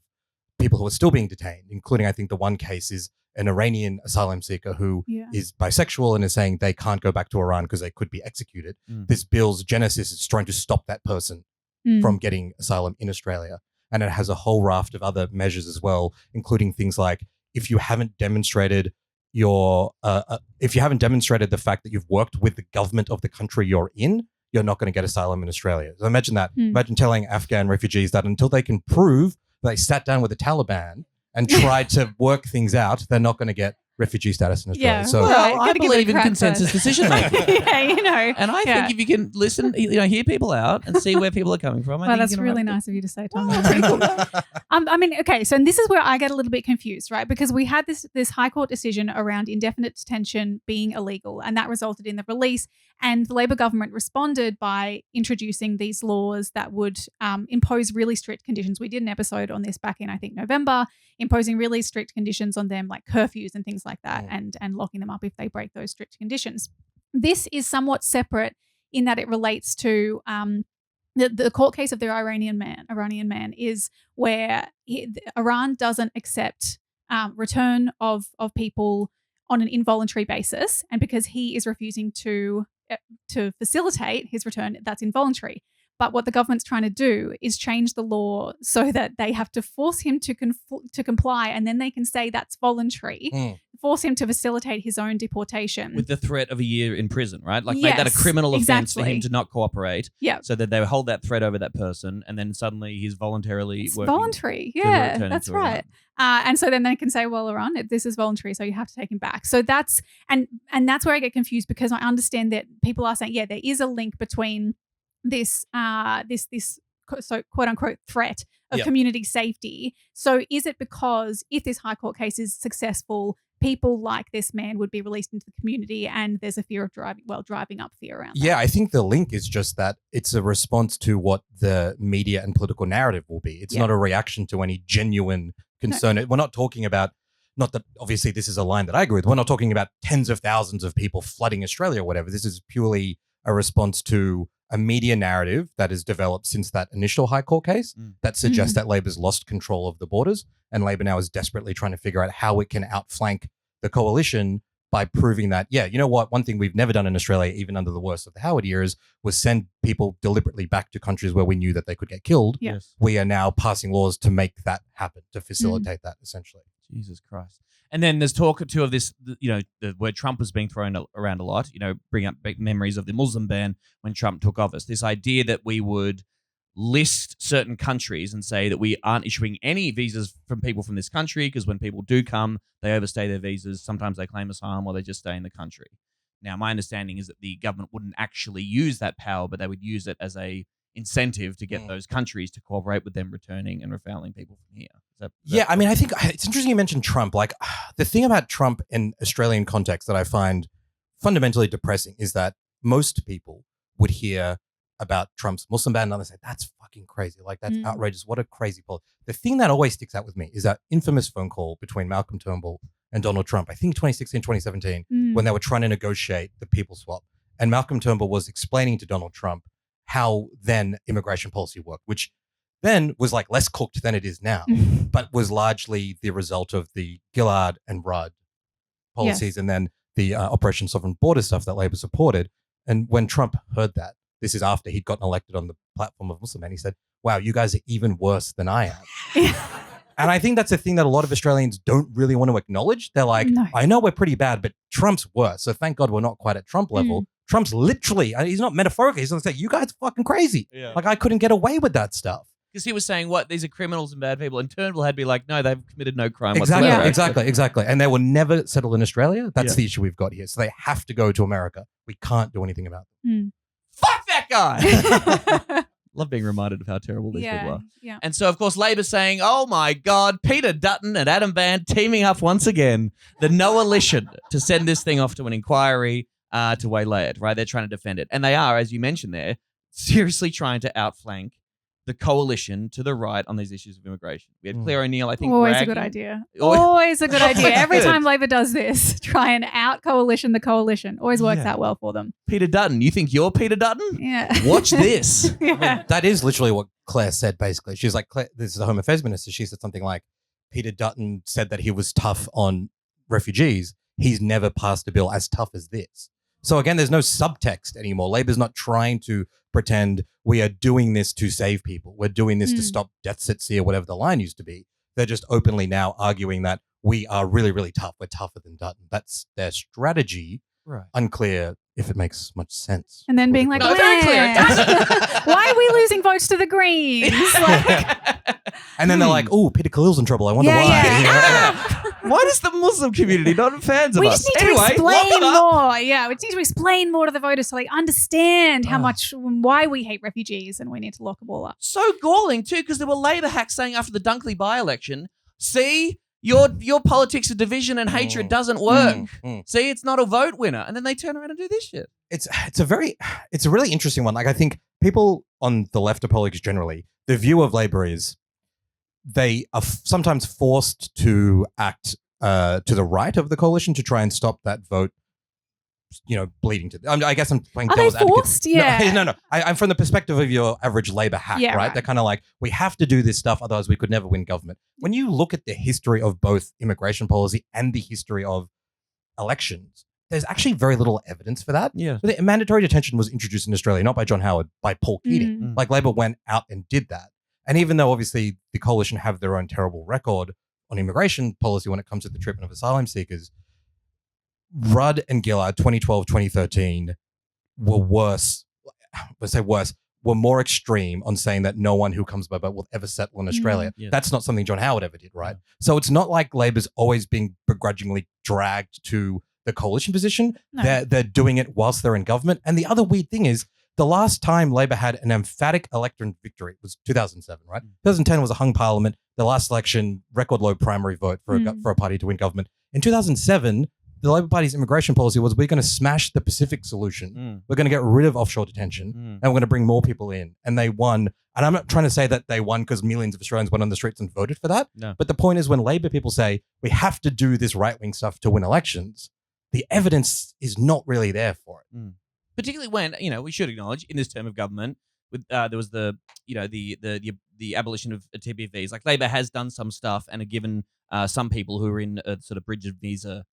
people who are still being detained, including, I think the one case is an Iranian asylum seeker who is bisexual and is saying they can't go back to Iran because they could be executed. This bill's genesis is trying to stop that person from getting asylum in Australia. And it has a whole raft of other measures as well, including things like if you haven't demonstrated the fact that you've worked with the government of the country you're in, you're not going to get asylum in Australia. So imagine that. Imagine telling Afghan refugees that until they can prove they sat down with the Taliban and tried to work things out, they're not going to get refugee status in Australia. Yeah. So Well, I believe in consensus decision making. And I think if you can listen, hear people out and see where people are coming from. Well, that's really nice of you to say, Tom. I mean, okay, so this is where I get a little bit confused, right? Because we had this High Court decision around indefinite detention being illegal, and that resulted in the release. And the Labor government responded by introducing these laws that would impose really strict conditions. We did an episode on this back in, I think, November, imposing really strict conditions on them, like curfews and things like that, and locking them up if they break those strict conditions. This is somewhat separate in that it relates to the court case of the Iranian man is where Iran doesn't accept return of people on an involuntary basis, and because he is refusing to facilitate his return, that's involuntary. But what the government's trying to do is change the law so that they have to force him to comply, and then they can say that's voluntary, force him to facilitate his own deportation. With the threat of a year in prison, right? Like make that a criminal offense for him to not cooperate. Yeah. So that they hold that threat over that person, and then suddenly he's voluntarily working. Voluntary. Yeah, that's right. And so then they can say, well, Iran, this is voluntary, so you have to take him back. So that's and that's where I get confused, because I understand that people are saying, yeah, there is a link between this so quote unquote threat of community safety. So is it because if this High Court case is successful, people like this man would be released into the community, and there's a fear of driving up fear around that? Yeah, I think the link is just that it's a response to what the media and political narrative will be. It's not a reaction to any genuine concern. No. We're not talking about, not that obviously this is a line that I agree with, we're not talking about tens of thousands of people flooding Australia or whatever. This is purely a response to a media narrative that has developed since that initial High Court case that suggests that Labor's lost control of the borders, and Labor now is desperately trying to figure out how it can outflank the coalition by proving that, yeah, you know what, one thing we've never done in Australia, even under the worst of the Howard years, was send people deliberately back to countries where we knew that they could get killed. Yes. We are now passing laws to make that happen, to facilitate that, essentially. Jesus Christ. And then there's talk too of this, the word Trump was being thrown around a lot, bring up memories of the Muslim ban when Trump took office. This idea that we would list certain countries and say that we aren't issuing any visas from people from this country, because when people do come, they overstay their visas. Sometimes they claim asylum or they just stay in the country. Now, my understanding is that the government wouldn't actually use that power, but they would use it as a incentive to get those countries to cooperate with them returning and refouling people from here. I mean, I think it's interesting you mentioned Trump. Like, the thing about Trump in Australian context that I find fundamentally depressing is that most people would hear about Trump's Muslim ban and they say, that's fucking crazy. Like, that's outrageous. What a crazy policy. The thing that always sticks out with me is that infamous phone call between Malcolm Turnbull and Donald Trump, I think 2016, 2017, when they were trying to negotiate the people swap. And Malcolm Turnbull was explaining to Donald Trump how then immigration policy worked, which then was like less cooked than it is now, but was largely the result of the Gillard and Rudd policies and then the Operation Sovereign Border stuff that Labor supported. And when Trump heard that, this is after he'd gotten elected on the platform of Muslim, and he said, wow, you guys are even worse than I am. And I think that's a thing that a lot of Australians don't really want to acknowledge. They're like, I know we're pretty bad, but Trump's worse. So thank God we're not quite at Trump level. Trump's literally, he's not metaphorically, he's going to say, you guys are fucking crazy. Like, I couldn't get away with that stuff. Because he was saying, what, these are criminals and bad people. And Turnbull had to be like, no, they've committed no crime Exactly, whatsoever. exactly. And they will never settle in Australia. That's Yeah. the issue we've got here. So they have to go to America. We can't do anything about them. Fuck that guy. Love being reminded of how terrible these people are. Yeah. And so, of course, Labor's saying, oh, my God, Peter Dutton and Adam Bandt teaming up once again. The coalition to send this thing off to an inquiry to waylay it, right? They're trying to defend it. And they are, as you mentioned there, seriously trying to outflank the coalition to the right on these issues of immigration. We had Claire O'Neill, I think. Always bragging. a good idea. Always a good idea. Every time Labor does this, try and out-coalition the coalition. Always works out well for them. Peter Dutton. You think you're Peter Dutton? Yeah. Watch this. Yeah. That is literally what Claire said, basically. She was like, Claire, this is the Home Affairs Minister. She said something like, Peter Dutton said that he was tough on refugees. He's never passed a bill as tough as this. So again, there's no subtext anymore. Labor's not trying to pretend we are doing this to save people. We're doing this to stop deaths at sea or whatever the line used to be. They're just openly now arguing that we are really, really tough. We're tougher than Dutton. That's their strategy. Right. Unclear if it makes much sense. And then being like, No, very clear. It why are we losing votes to the Greens? And then they're like, oh, Peter Khalil's in trouble. I wonder why. Yeah. Why does the Muslim community not fans of We us? just need to Anyway, explain lock it up. more. Yeah, we just need to explain more to the voters so they understand how much, why we hate refugees, and we need to lock them all up. So galling too, because there were Labor hacks saying after the Dunkley by-election, see, your politics of division and hatred doesn't work. See, it's not a vote winner. And then they turn around and do this shit. It's a really interesting one. Like, I think people on the left of politics generally, the view of Labor is they are sometimes forced to act to the right of the coalition to try and stop that vote, bleeding to. I guess I'm playing devil's advocate. Forced? Yeah. No. I'm from the perspective of your average Labor hack, Yeah, right? right. They're kind of like, we have to do this stuff, otherwise we could never win government. When you look at the history of both immigration policy and the history of elections, there's actually very little evidence for that. Yeah. So the mandatory detention was introduced in Australia, not by John Howard, by Paul Keating. Like, Labor went out and did that. And even though obviously the coalition have their own terrible record on immigration policy when it comes to the treatment of asylum seekers, Rudd and Gillard, 2012, 2013, were worse. Let's say worse, were more extreme on saying that no one who comes by boat will ever settle in Australia. Yeah. That's not something John Howard ever did, right? So it's not like Labor's always being begrudgingly dragged to the coalition position. No. They're doing it whilst they're in government. And the other weird thing is, the last time Labor had an emphatic electorate victory was 2007, right? 2010 was a hung parliament. The last election, record low primary vote for a party to win government. In 2007, the Labor Party's immigration policy was, we're going to smash the Pacific solution. We're going to get rid of offshore detention and we're going to bring more people in. And they won. And I'm not trying to say that they won because millions of Australians went on the streets and voted for that. No. But the point is, when Labor people say we have to do this right-wing stuff to win elections, the evidence is not really there for it. Particularly when, we should acknowledge in this term of government, with there was the abolition of TPVs. Like, Labor has done some stuff and have given some people who are in a sort of bridge of visa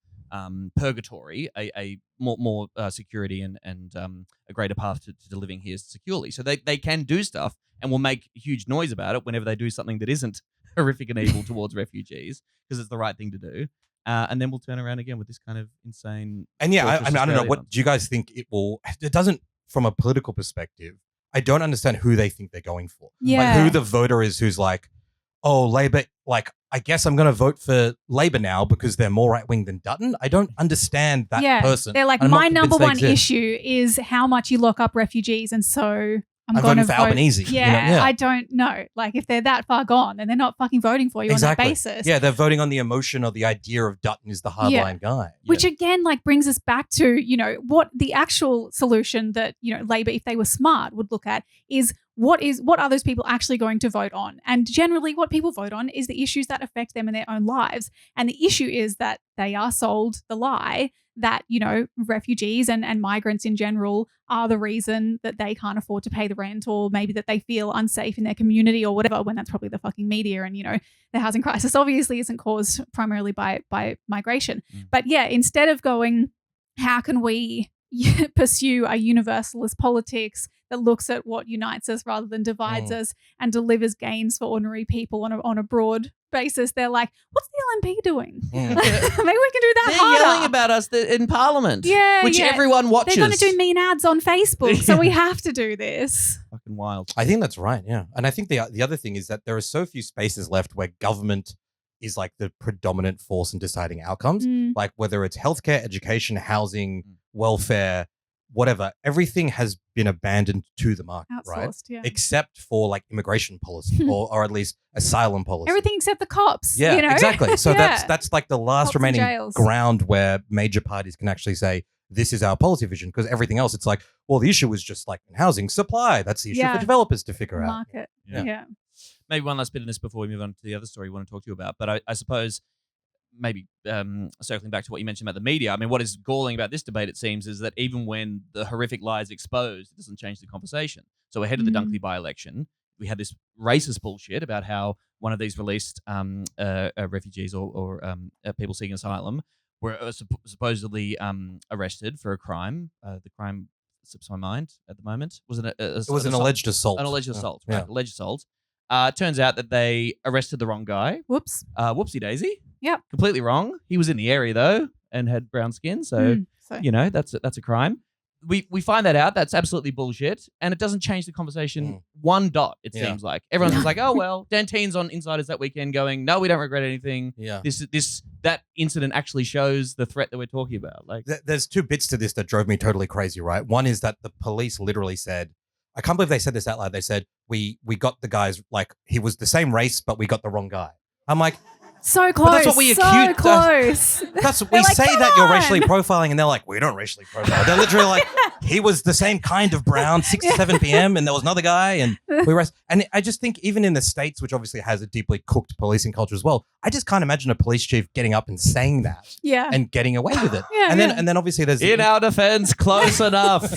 purgatory a more security and a greater path to living here securely. So they can do stuff and will make huge noise about it whenever they do something that isn't horrific and evil towards refugees, because it's the right thing to do. And then we'll turn around again with this kind of insane. And yeah, I don't know. Australia What do you guys think it will? It doesn't, from a political perspective, I don't understand who they think they're going for. Yeah. Like, who the voter is who's like, oh, Labor, like, I guess I'm going to vote for Labor now because they're more right wing than Dutton. I don't understand that person. They're like, I'm not my number convinced they one exist. issue is how much you lock up refugees. And so I'm I'm going to voting for vote. Albanese. Yeah, I don't know. Like, if they're that far gone, then they're not fucking voting for you on that basis. Yeah, they're voting on the emotion or the idea of Dutton is the hardline guy. Which again, like, brings us back to, what the actual solution that, Labor, if they were smart, would look at is what are those people actually going to vote on? And generally what people vote on is the issues that affect them in their own lives. And the issue is that they are sold the lie that, refugees and migrants in general are the reason that they can't afford to pay the rent, or maybe that they feel unsafe in their community or whatever, when that's probably the fucking media. And, the housing crisis obviously isn't caused primarily by migration. But yeah, instead of going, how can we pursue a universalist politics that looks at what unites us rather than divides us and delivers gains for ordinary people on a broad basis, they're like, what's the LNP doing? Maybe we can do that They're harder. yelling about us in Parliament, Yeah, which yeah. everyone watches. They're going to do mean ads on Facebook, so we have to do this. fucking wild. I think that's right. Yeah. And I think the other thing is that there are so few spaces left where government is like the predominant force in deciding outcomes, like whether it's healthcare, education, housing, welfare, whatever, everything has been abandoned to the market, right? Yeah. Except for like immigration policy or at least asylum policy. Everything except the cops. Yeah, you know? exactly. So Yeah. that's like the last Cops and remaining jails. ground where major parties can actually say, this is our policy vision, because everything else, it's like, well, the issue is just like housing supply. That's the issue for developers to figure out. Market. Yeah. Maybe one last bit of this before we move on to the other story we want to talk to you about. But I suppose maybe circling back to what you mentioned about the media, I mean, what is galling about this debate, it seems, is that even when the horrific lie is exposed, it doesn't change the conversation. So ahead of the Dunkley by-election, we had this racist bullshit about how one of these released refugees or people seeking asylum were supposedly arrested for a crime. The crime slips my mind at the moment. Was it It was an alleged assault. An alleged assault, Yeah. right? Alleged assault. Turns out that they arrested the wrong guy. Whoops. Whoopsie daisy. Yep. Completely wrong. He was in the area though and had brown skin, so you know that's a crime. We find that out. That's absolutely bullshit, and it doesn't change the conversation one dot. It seems like everyone's just like, oh well, Dantine's on Insiders that weekend, going, no, we don't regret anything. Yeah. That incident actually shows the threat that we're talking about. Like, There's two bits to this that drove me totally crazy, right? One is that the police literally said, I can't believe they said this out loud. They said, we got the guys, like, he was the same race, but we got the wrong guy. I'm like, so close. But that's what we so close. We like, say "Come that you're on." racially profiling, and they're like, we don't racially profile. They're literally like, he was the same kind of brown, 6 to 7 p.m., and there was another guy, and we rest. And I just think even in the States, which obviously has a deeply cooked policing culture as well, I just can't imagine a police chief getting up and saying that and getting away with it. Yeah, and then obviously there's in our defense, close enough.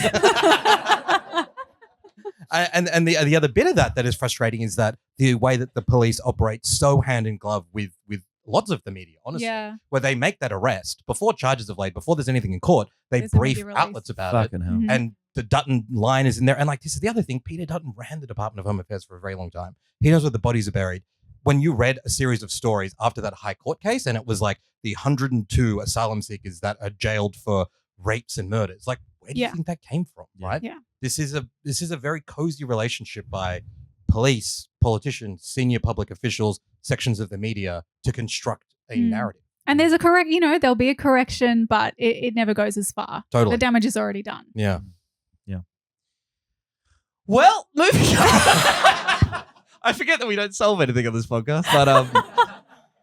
And the other bit of that is frustrating is that the way that the police operate so hand in glove with lots of the media, honestly, where they make that arrest before charges are laid, before there's anything in court, they There's a brief media release. outlets about Fucking it. hell. And the Dutton line is in there. And like, this is the other thing. Peter Dutton ran the Department of Home Affairs for a very long time. He knows where the bodies are buried. When you read a series of stories after that high court case, and it was like the 102 asylum seekers that are jailed for rapes and murders, like, where do you think that came from, right? Yeah. This is a very cozy relationship by police, politicians, senior public officials, sections of the media to construct a narrative. And there's a there'll be a correction, but it never goes as far. Totally. The damage is already done. Yeah. Well, moving on. I forget that we don't solve anything on this podcast, but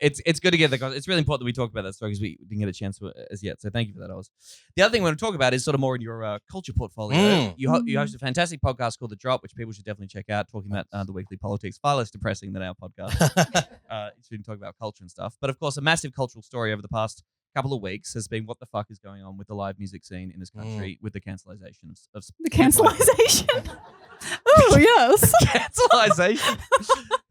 it's good to get it's really important that we talk about that story because we didn't get a chance to as yet. So thank you for that, Oz. The other thing we want to talk about is sort of more in your culture portfolio. You host a fantastic podcast called The Drop, which people should definitely check out, talking about the weekly politics, far less depressing than our podcast. It's been talking about culture and stuff. But of course, a massive cultural story over the past couple of weeks has been what the fuck is going on with the live music scene in this country with the cancellation of The cancellation. Oh, yes. Cancellation.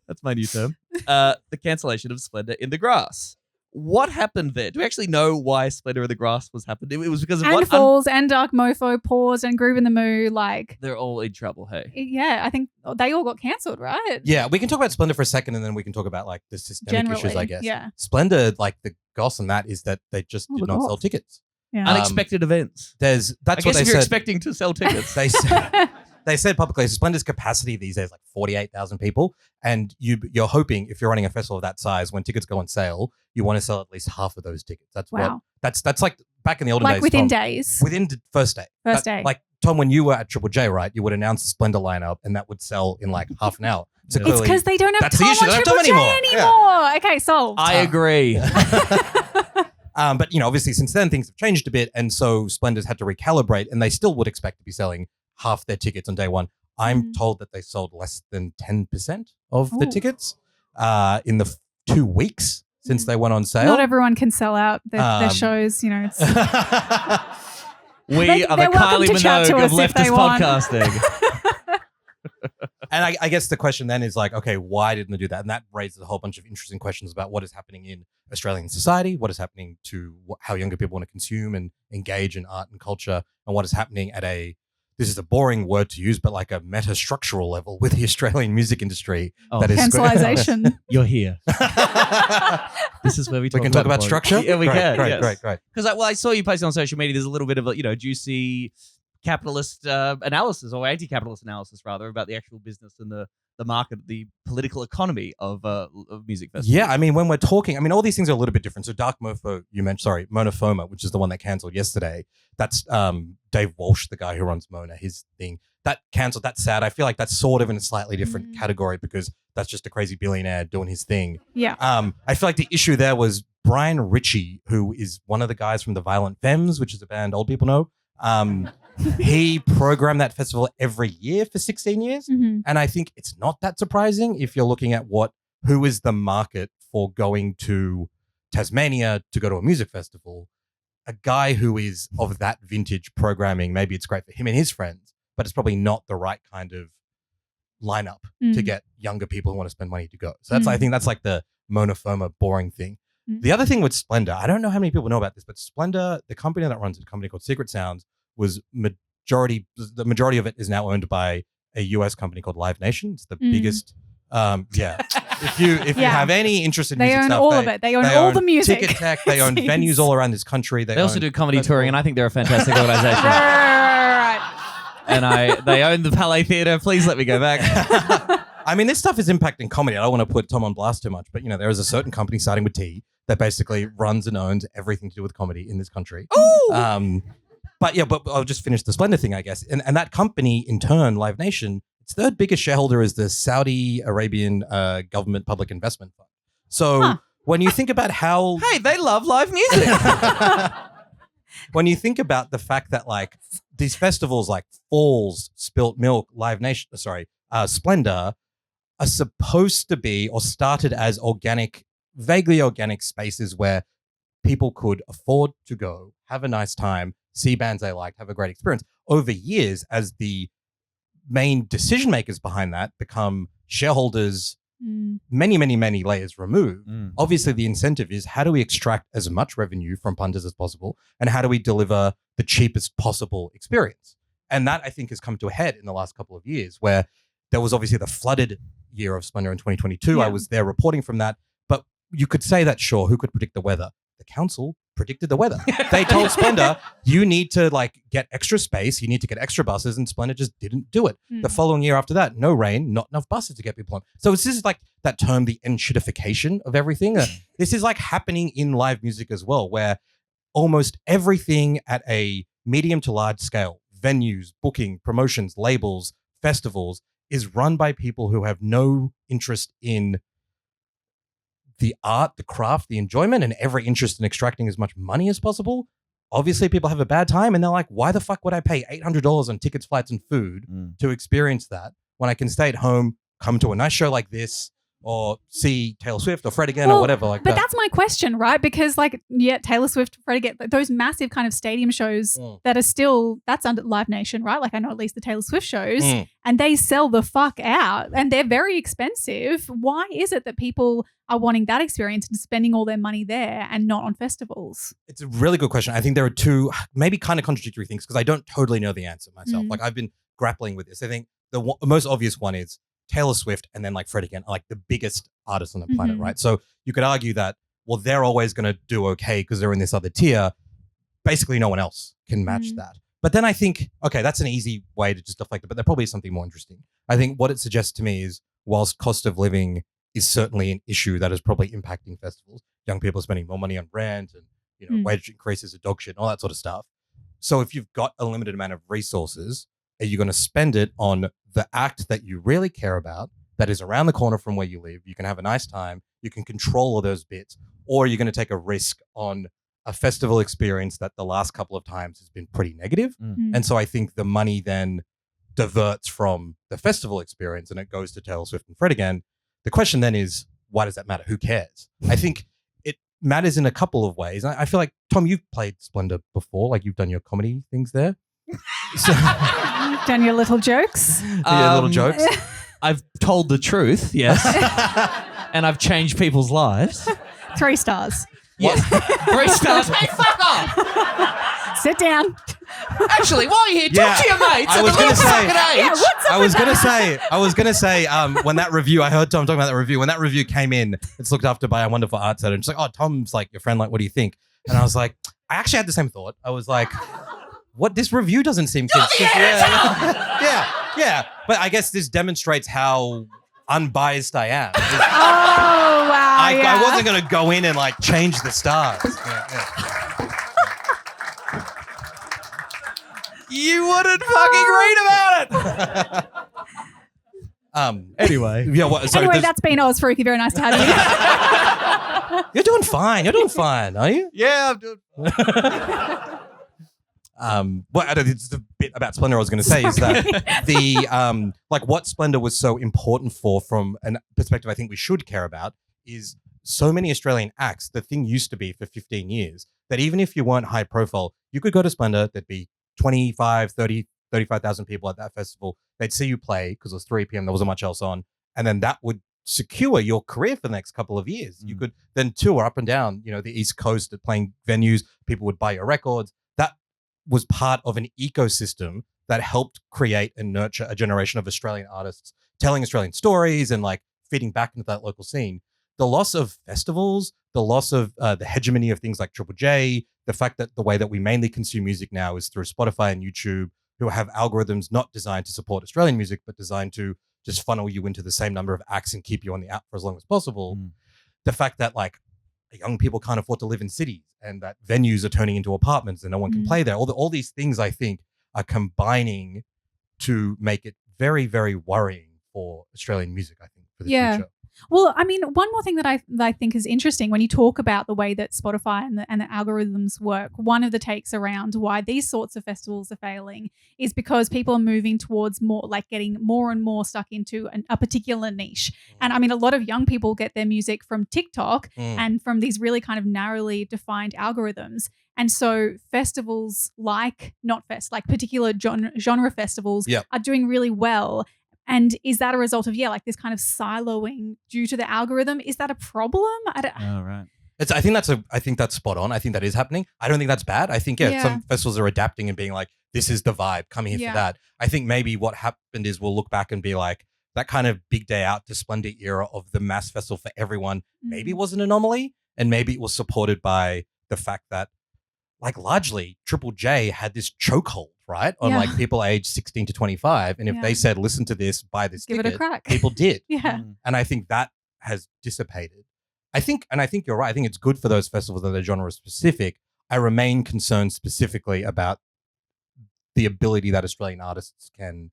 That's my new term. The cancellation of Splendour in the Grass. What happened there? Do we actually know why Splendour in the Grass was happening? It was because of and Falls and Dark Mofo, Pause and Groove in the Moo. Like, they're all in trouble, hey? Yeah, I think they all got cancelled, right? Yeah, we can talk about Splendour for a second and then we can talk about like the systemic issues, I guess. Yeah. Splendour, like the goss on that is that they just did not sell tickets. Yeah. Unexpected events. That's I what guess they if you're said. expecting to sell tickets. They said publicly, so Splendour's capacity these days is like 48,000 people. And you're hoping if you're running a festival of that size, when tickets go on sale, you want to sell at least half of those tickets. That's that's like back in the olden days. Like within Tom, days. Within the first day. First day. Like, Tom, when you were at Triple J, right, you would announce the Splendour lineup and that would sell in like half an hour. So It's because they don't have that's Tom the issue. on They don't Triple have J Tom anymore. Okay, solved. I agree. But, obviously since then things have changed a bit. And so Splendour's had to recalibrate and they still would expect to be selling half their tickets on day one. I'm told that they sold less than 10% of the tickets in the 2 weeks since they went on sale. Not everyone can sell out their shows. It's We are the they're welcome Kylie to chat to Minogue of us if they leftist want. podcasting. And I guess the question then is like, okay, why didn't they do that? And that raises a whole bunch of interesting questions about what is happening in Australian society, what is happening to how younger people want to consume and engage in art and culture, and what is happening at this is a boring word to use, but like a meta-structural level with the Australian music industry. That is cancellation. You're here. This is where we can talk about structure? Yeah, we can. Great. Because I saw you posting on social media. There's a little bit of a juicy capitalist analysis, or anti-capitalist analysis rather, about the actual business and the market, the political economy of music festivals. Yeah, I mean, when we're talking, I mean, all these things are a little bit different. So Dark Mofo, you mentioned, sorry, Monofoma, which is the one that cancelled yesterday. That's Dave Walsh, the guy who runs Mona, his thing. That cancelled, that's sad. I feel like that's sort of in a slightly different category because that's just a crazy billionaire doing his thing. Yeah. I feel like the issue there was Brian Ritchie, who is one of the guys from the Violent Femmes, which is a band old people know. He programmed that festival every year for 16 years. Mm-hmm. And I think it's not that surprising if you're looking at who is the market for going to Tasmania to go to a music festival. A guy who is of that vintage programming, maybe it's great for him and his friends, but it's probably not the right kind of lineup to get younger people who want to spend money to go. So I think that's like the monofoma boring thing. The other thing with Splendor, I don't know how many people know about this, but Splendor, the company that runs it, a company called Secret Sounds, the majority of it is now owned by a US company called Live Nation. It's the biggest. If you have any interest in music own stuff, all of it. They own all the music. Ticket Tech. They own venues all around this country. They also do comedy touring, and I think they're a fantastic organization. Right. And they own the Palais Theatre. Please let me go back. I mean, this stuff is impacting comedy. I don't want to put Tom on blast too much, but there is a certain company starting with T that basically runs and owns everything to do with comedy in this country. Ooh. But I'll just finish the Splendor thing, I guess. And that company, in turn, Live Nation, its third biggest shareholder is the Saudi Arabian government public investment fund. So when you think about how... Hey, they love live music. When you think about the fact that like these festivals like Falls, Spilt Milk, Live Nation, Splendor are supposed to be or started as vaguely organic spaces where people could afford to go, have a nice time, see bands they liked, have a great experience. Over years, as the main decision makers behind that become shareholders many, many, many layers removed, obviously the incentive is how do we extract as much revenue from punters as possible and how do we deliver the cheapest possible experience? And that, I think, has come to a head in the last couple of years where there was obviously the flooded year of Splendor in 2022. I was there reporting from that. But you could say that, sure, who could predict the weather? The council predicted the weather. They told Splendor, you need to get extra space, you need to get extra buses, and Splendor just didn't do it. The following year after that, no rain, not enough buses to get people on. So this is like that term, the enshittification of everything. This is like happening in live music as well, where almost everything at a medium to large scale, venues, booking, promotions, labels, festivals, is run by people who have no interest in the art, the craft, the enjoyment, and every interest in extracting as much money as possible. Obviously, people have a bad time and they're like, why the fuck would I pay $800 on tickets, flights, and food to experience that when I can stay at home, come to a nice show like this, or see Taylor Swift or Fred again or whatever like that. But that's my question, right? Because Taylor Swift, Fred again, those massive kind of stadium shows that are still, that's under Live Nation, right? Like I know at least the Taylor Swift shows and they sell the fuck out and they're very expensive. Why is it that people are wanting that experience and spending all their money there and not on festivals? It's a really good question. I think there are two maybe kind of contradictory things because I don't totally know the answer myself. Like I've been grappling with this. I think the most obvious one is Taylor Swift and then like Fred again are like the biggest artists on the planet, right? So you could argue that, well, they're always going to do okay because they're in this other tier. Basically, no one else can match that. But then I think, okay, that's an easy way to just deflect it, but there probably is something more interesting. I think what it suggests to me is whilst cost of living is certainly an issue that is probably impacting festivals, young people are spending more money on rent and wage increases are dog shit and all that sort of stuff. So if you've got a limited amount of resources, are you going to spend it on the act that you really care about, that is around the corner from where you live? You can have a nice time, you can control all those bits, or are you going to take a risk on a festival experience that the last couple of times has been pretty negative? And so I think the money then diverts from the festival experience and it goes to Taylor Swift and Fred again. The question then is, why does that matter? Who cares? I think it matters in a couple of ways. I feel like, Tom, you've played Splendor before, like you've done your comedy things there. So, done your little jokes? Little jokes. I've told the truth, yes. And I've changed people's lives. 3 stars. Yes. 3 stars. Hey, fuck off! Sit down. Actually, while you're here, talk to your mates. I was going to say. Yeah, what's up I was going to say. When that review, I heard Tom talking about that review. When that review came in, it's looked after by a wonderful art editor. And she's like, "Oh, Tom's like your friend. Like, what do you think?" And I was like, I actually had the same thought. I was like, what this review doesn't seem consistent. Yeah. But I guess this demonstrates how unbiased I am. Oh, wow. I wasn't going to go in and like change the stars. You wouldn't fucking read about it. Anyway. Yeah. Anyway, that's been Oz Farooqi. Very nice to have you. You're doing fine. You're doing fine, are you? Yeah, I'm doing. It's the bit about Splendor I was going to say is that the what Splendor was so important for, from a perspective I think we should care about, is so many Australian acts. The thing used to be for 15 years that even if you weren't high profile, you could go to Splendor. There'd be 25, 30, 35,000 people at that festival. They'd see you play because it was 3 p.m. There wasn't much else on, and then that would secure your career for the next couple of years. You could then tour up and down, the East Coast at playing venues. People would buy your records. That was part of an ecosystem that helped create and nurture a generation of Australian artists telling Australian stories and like feeding back into that local scene. The loss of festivals, the loss of the hegemony of things like Triple J, the fact that the way that we mainly consume music now is through Spotify and YouTube, who have algorithms not designed to support Australian music, but designed to just funnel you into the same number of acts and keep you on the app for as long as possible. The fact that like young people can't afford to live in cities and that venues are turning into apartments and no one can play there. All these things I think are combining to make it very, very worrying for Australian music, I think, for the future. Well, I mean, one more thing that I think is interesting when you talk about the way that Spotify and the algorithms work, one of the takes around why these sorts of festivals are failing is because people are moving towards more, like getting more and more stuck into a particular niche. And I mean, a lot of young people get their music from TikTok and from these really kind of narrowly defined algorithms. And so festivals like particular genre festivals are doing really well. And is that a result of, this kind of siloing due to the algorithm? Is that a problem? Right. I think that's spot on. I think that is happening. I don't think that's bad. I think, some festivals are adapting and being like, this is the vibe, coming here for that. I think maybe what happened is we'll look back and be like, that kind of big day out to Splendor era of the mass festival for everyone maybe was an anomaly. And maybe it was supported by the fact that like largely Triple J had this chokehold, right? On like people aged 16 to 25. And if they said, listen to this, buy this Give ticket, it a crack. people did. And I think that has dissipated. I think you're right. I think it's good for those festivals that are genre specific. I remain concerned specifically about the ability that Australian artists can,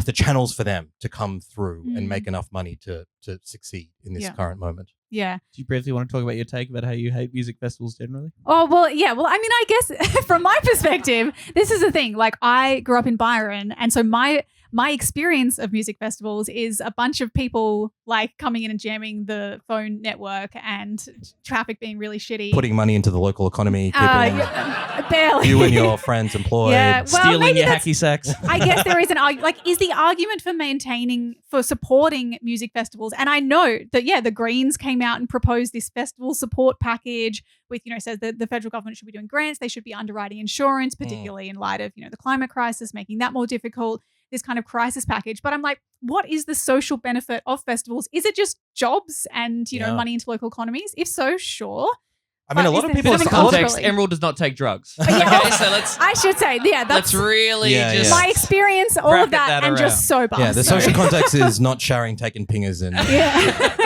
the channels for them to come through and make enough money to succeed in this current moment. Yeah. Do you briefly want to talk about your take about how you hate music festivals generally? Oh, well, yeah. Well, I mean, I guess from my perspective, this is the thing. Like, I grew up in Byron, and so my experience of music festivals is a bunch of people like coming in and jamming the phone network and traffic being really shitty. Putting money into the local economy, keeping barely. you and your friends employed. Yeah, well, stealing your hacky sacks. I guess there is is the argument for supporting music festivals. And I know that, the Greens came out and proposed this festival support package with, says that the federal government should be doing grants. They should be underwriting insurance, particularly in light of, the climate crisis, making that more difficult. This kind of crisis package. But I'm like, what is the social benefit of festivals? Is it just jobs and, money into local economies? If so, sure. I mean, a lot of people... Context, Emerald does not take drugs. Okay, so I should say, let's really just... my experience, all of that and just sober. Yeah, the social context is not showering, taking pingers and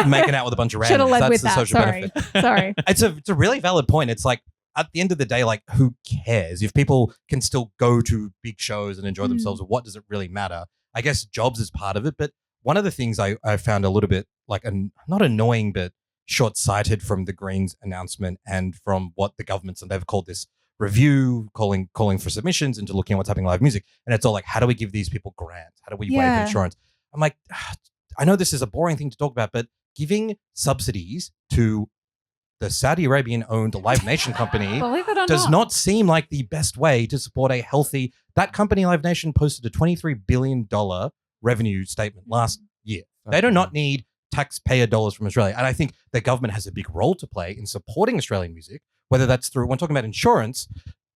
making out with a bunch of randoms. Should have led with the that. social benefit. Sorry. It's a really valid point. It's like, at the end of the day, like, who cares? If people can still go to big shows and enjoy themselves, what does it really matter? I guess jobs is part of it. But one of the things I found a little bit like, not annoying, but short-sighted from the Greens announcement and from what the government's, and they've called this review, calling for submissions into looking at what's happening in live music. And it's all like, how do we give these people grants? How do we waive insurance? I'm like, I know this is a boring thing to talk about, but giving subsidies to the Saudi Arabian-owned Live Nation company does not seem like the best way to support a healthy... That company, Live Nation, posted a $23 billion revenue statement last year. They do not need taxpayer dollars from Australia. And I think the government has a big role to play in supporting Australian music, whether that's through... When talking about insurance,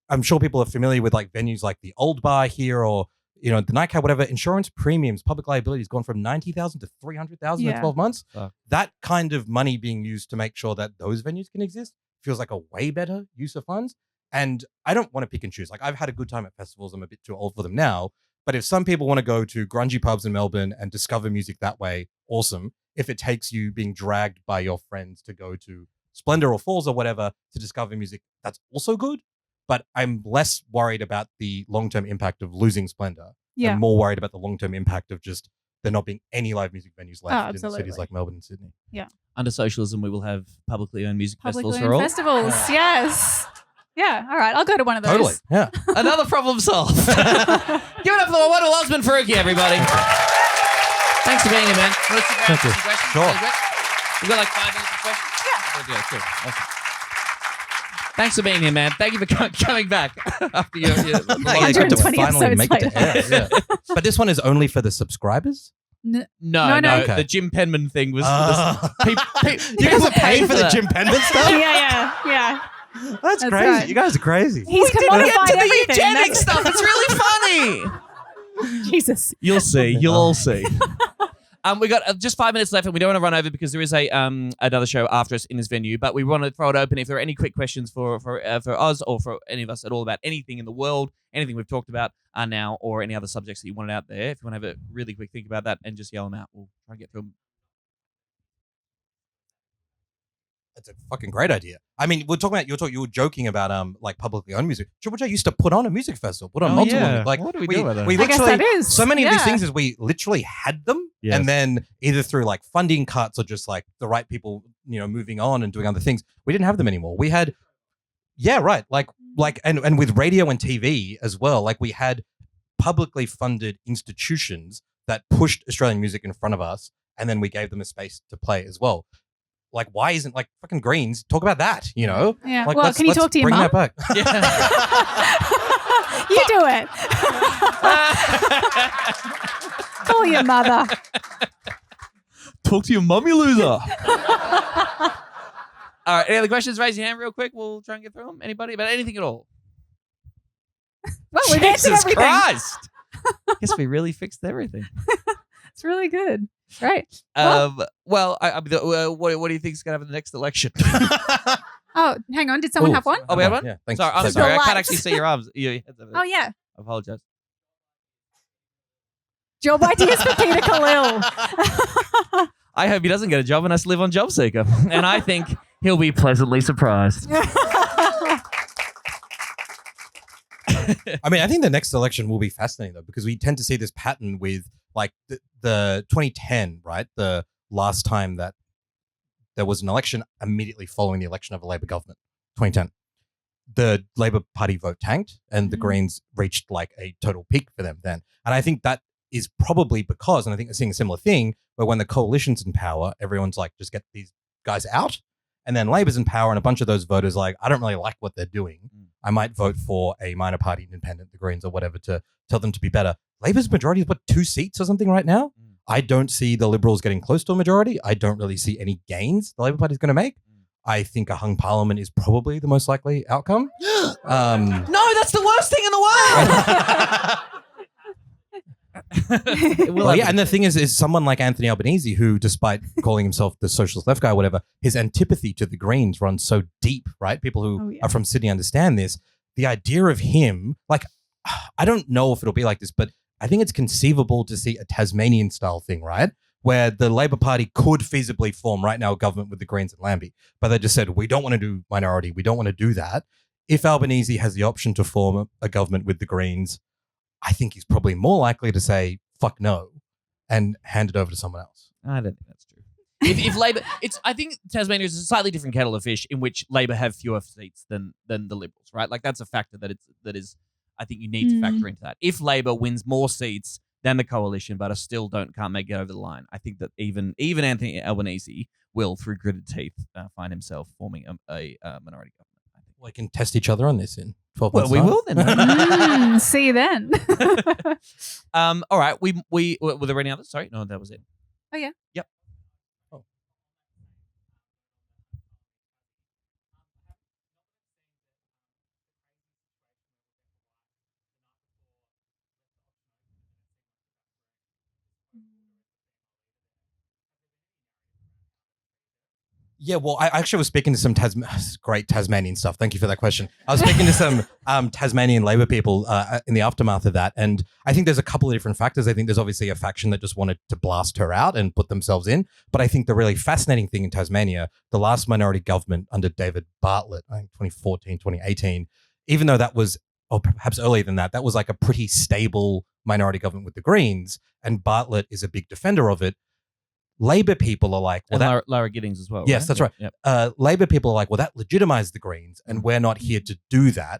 I'm sure people are familiar with like venues like the Old Bar here or the Nightcap, whatever. Insurance premiums, public liability has gone from $90,000 to $300,000 in 12 months. That kind of money being used to make sure that those venues can exist feels like a way better use of funds. And I don't want to pick and choose. Like, I've had a good time at festivals. I'm a bit too old for them now. But if some people want to go to grungy pubs in Melbourne and discover music that way, awesome. If it takes you being dragged by your friends to go to Splendor or Falls or whatever to discover music, that's also good. But I'm less worried about the long-term impact of losing Splendor. Yeah. I'm more worried about the long-term impact of just there not being any live music venues left in cities like Melbourne and Sydney. Yeah. Under socialism, we will have publicly owned music festivals Publicly for owned all. festivals, yes. Yeah, all right. I'll go to one of those. Totally, yeah. Another problem solved. Give it up for the wonderful Osman Faruqi, everybody. Thanks for being here, man. Thank you. Sure. We've got like 5 minutes of questions. Yeah. Cool. Awesome. Thanks for being here, man. Thank you for coming back after your Yeah, I got to 120 finally make it to episodes air. Yeah. But this one is only for the subscribers? No. Okay. The Jim Penman thing was. You guys are paying for the Jim Penman stuff? Yeah. That's crazy. right. You guys are crazy. He's commodified Get to the everything. eugenics stuff. It's really funny. Jesus. You'll see. You'll all see. We got just 5 minutes left, and we don't want to run over because there is a another show after us in this venue. But we want to throw it open. If there are any quick questions for Oz or for any of us at all about anything in the world, anything we've talked about now, or any other subjects that you wanted out there, if you want to have a really quick think about that and just yell them out, we'll try and get through them. That's a fucking great idea. I mean, we're talking about you were joking about like publicly owned music. Triple J used to put on a music festival, put on multiple. Yeah. Like, what do we do with that? We I guess literally, that is. so many of these Yeah. things is we literally had them, Yes. and then either through like funding cuts or just like the right people, moving on and doing other things, we didn't have them anymore. We had, and with radio and TV as well, like we had publicly funded institutions that pushed Australian music in front of us, and then we gave them a space to play as well. Like, why isn't like fucking Greens talk about that? Yeah. Like, Well, can you talk to your bring mum? that back? You do it. Call your mother. Talk to your mum, you loser. All right. Any other questions? Raise your hand real quick. We'll try and get through them. Anybody about anything at all? Well, we've answered Jesus everything. Christ. Guess we really fixed everything. It's really good. Great. Well, what do you think is going to happen in the next election? Oh, hang on. Did someone have one? Oh, we have one? Yeah, thanks. Sorry, I'm Thanks. sorry. I Lights. can't actually see your arms. Your heads over there. Oh, yeah. I apologize. Job ideas for Peter Khalil. I hope he doesn't get a job and has to live on JobSeeker. And I think he'll be pleasantly surprised. I mean, I think the next election will be fascinating though, because we tend to see this pattern with like the 2010, right? The last time that there was an election immediately following the election of a Labor government, 2010. The Labor Party vote tanked and the Greens reached like a total peak for them then. And I think that is probably because, and I think they're seeing a similar thing, where when the coalition's in power, everyone's like, just get these guys out. And then Labor's in power and a bunch of those voters like, I don't really like what they're doing. I might vote for a minor party independent, the Greens or whatever, to tell them to be better. Labor's majority is 2 seats or something right now. I don't see the Liberals getting close to a majority. I don't really see any gains the Labor Party is going to make. I think a hung parliament is probably the most likely outcome. No, that's the worst thing in the world. Well, yeah, and the thing is someone like Anthony Albanese, who, despite calling himself the socialist left guy or whatever, his antipathy to the Greens runs so deep, right? People who are from Sydney understand this. The idea of him, like, I don't know if it'll be like this, but I think it's conceivable to see a Tasmanian style thing, right? Where the Labor Party could feasibly form right now a government with the Greens and Lambie. But they just said, we don't want to do minority. We don't want to do that. If Albanese has the option to form a government with the Greens, I think he's probably more likely to say, fuck no, and hand it over to someone else. I don't think that's true. If Labor, I think Tasmania is a slightly different kettle of fish in which Labor have fewer seats than the Liberals, right? Like that's a factor that is I think you need to factor into that. If Labor wins more seats than the coalition, but still can't make it over the line, I think that even Anthony Albanese will, through gritted teeth, find himself forming a minority government. I think. We can test each other on this in 12 Well, months' we time. will then. See you then. All right. Were there any others? Sorry, no, that was it. Oh, yeah. Yep. Yeah, well, I actually was speaking to some great Tasmanian stuff. Thank you for that question. I was speaking to some Tasmanian Labor people in the aftermath of that, and I think there's a couple of different factors. I think there's obviously a faction that just wanted to blast her out and put themselves in, but I think the really fascinating thing in Tasmania, the last minority government under David Bartlett, I think 2014, 2018, even though that was, or perhaps earlier than that, that was like a pretty stable minority government with the Greens, and Bartlett is a big defender of it. Labor people are like, well, and Lara Giddings as well. Yes, that's right. Yep. Labor people are like, well, that legitimized the Greens, and we're not here to do that.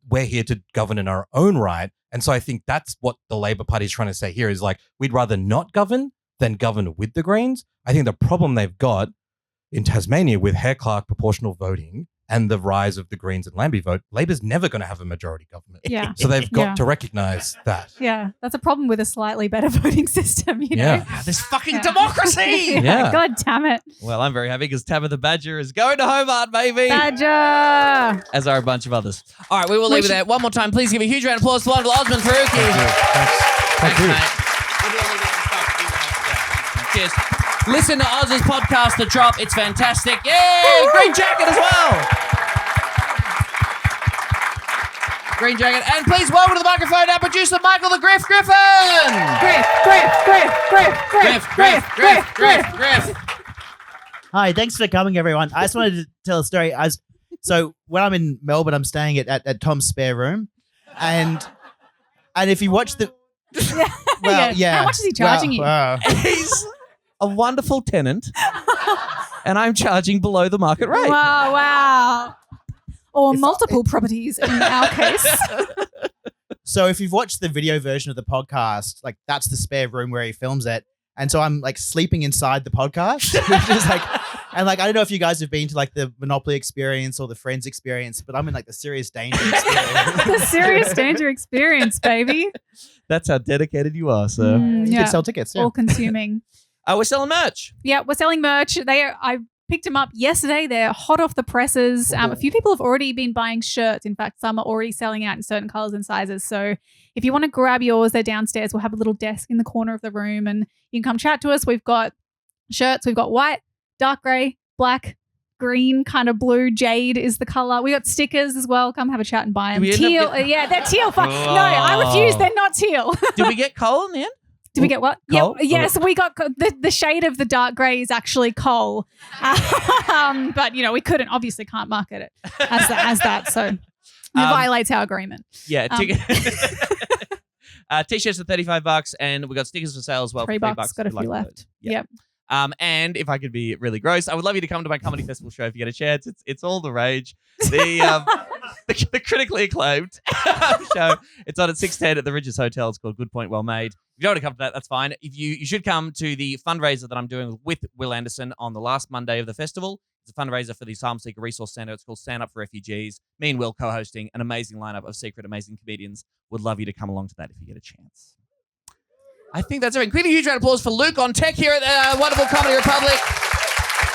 We're here to govern in our own right. And so I think that's what the Labor Party is trying to say here is like, we'd rather not govern than govern with the Greens. I think the problem they've got in Tasmania with Hare Clark proportional voting and the rise of the Greens and Lambie vote, Labor's never going to have a majority government. Yeah. So they've got to recognize that. Yeah, that's a problem with a slightly better voting system, you know? Yeah. This fucking democracy! Yeah. God damn it. Well, I'm very happy because Tabitha Badger is going to Hobart, baby. Badger! As are a bunch of others. All right, we will leave it there. One more time, please give a huge round of applause to wonderful Osman Faruqi. Thank you. Mate. Cheers. Listen to Oz's podcast, The Drop. It's fantastic. Yay! Green jacket as well. Green jacket. And please welcome to the microphone our producer, Michael the Griffin. Griff. Hi, thanks for coming, everyone. I just wanted to tell a story. So when I'm in Melbourne, I'm staying at Tom's spare room, and if you watch the, How much is he charging you? He's a wonderful tenant, and I'm charging below the market rate. Wow. Or multiple properties in our case. So if you've watched the video version of the podcast, like that's the spare room where he films it. And so I'm like sleeping inside the podcast, which is like, and like, I don't know if you guys have been to like the Monopoly experience or the Friends experience, but I'm in like the serious danger experience. The serious danger experience, baby. That's how dedicated you are, sir. You can sell tickets. Yeah. All consuming. We're selling merch. Yeah, we're selling merch. I picked them up yesterday. They're hot off the presses. A few people have already been buying shirts. In fact, some are already selling out in certain colors and sizes. So if you want to grab yours, they're downstairs. We'll have a little desk in the corner of the room and you can come chat to us. We've got shirts. We've got white, dark gray, black, green, kind of blue. Jade is the color. We got stickers as well. Come have a chat and buy them. Teal. Yeah, they're teal. No, I refuse. They're not teal. Did we get coal in the end? Did we get what? Coal? Yes, we got the shade of the dark grey is actually coal. But, you know, we obviously can't market it as that. So it violates our agreement. Yeah. T-shirts are $35 and we got stickers for sale as well. $3. For Got a few left. Yep. And if I could be really gross, I would love you to come to my comedy festival show if you get a chance. It's all the rage. The critically acclaimed show. It's on at 6:10 at the Ridges Hotel. It's called Good Point, Well Made. If you don't want to come to that, that's fine. If you should come to the fundraiser that I'm doing with Will Anderson on the last Monday of the festival. It's a fundraiser for the Asylum Seeker Resource Centre. It's called Stand Up for Refugees. Me and Will co-hosting an amazing lineup of secret amazing comedians. Would love you to come along to that if you get a chance. I think that's everything. Quickly, huge round of applause for Luke on tech here at the Wonderful Comedy Republic.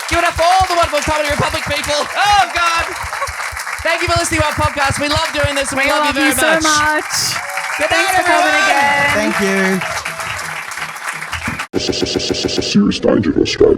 Give it up for all the Wonderful Comedy Republic people. Oh, God. Thank you for listening to our podcast. We love doing this, and we love you very much. We love you so much. Good night, Thanks for coming again. Thank you. Serious danger to Australia.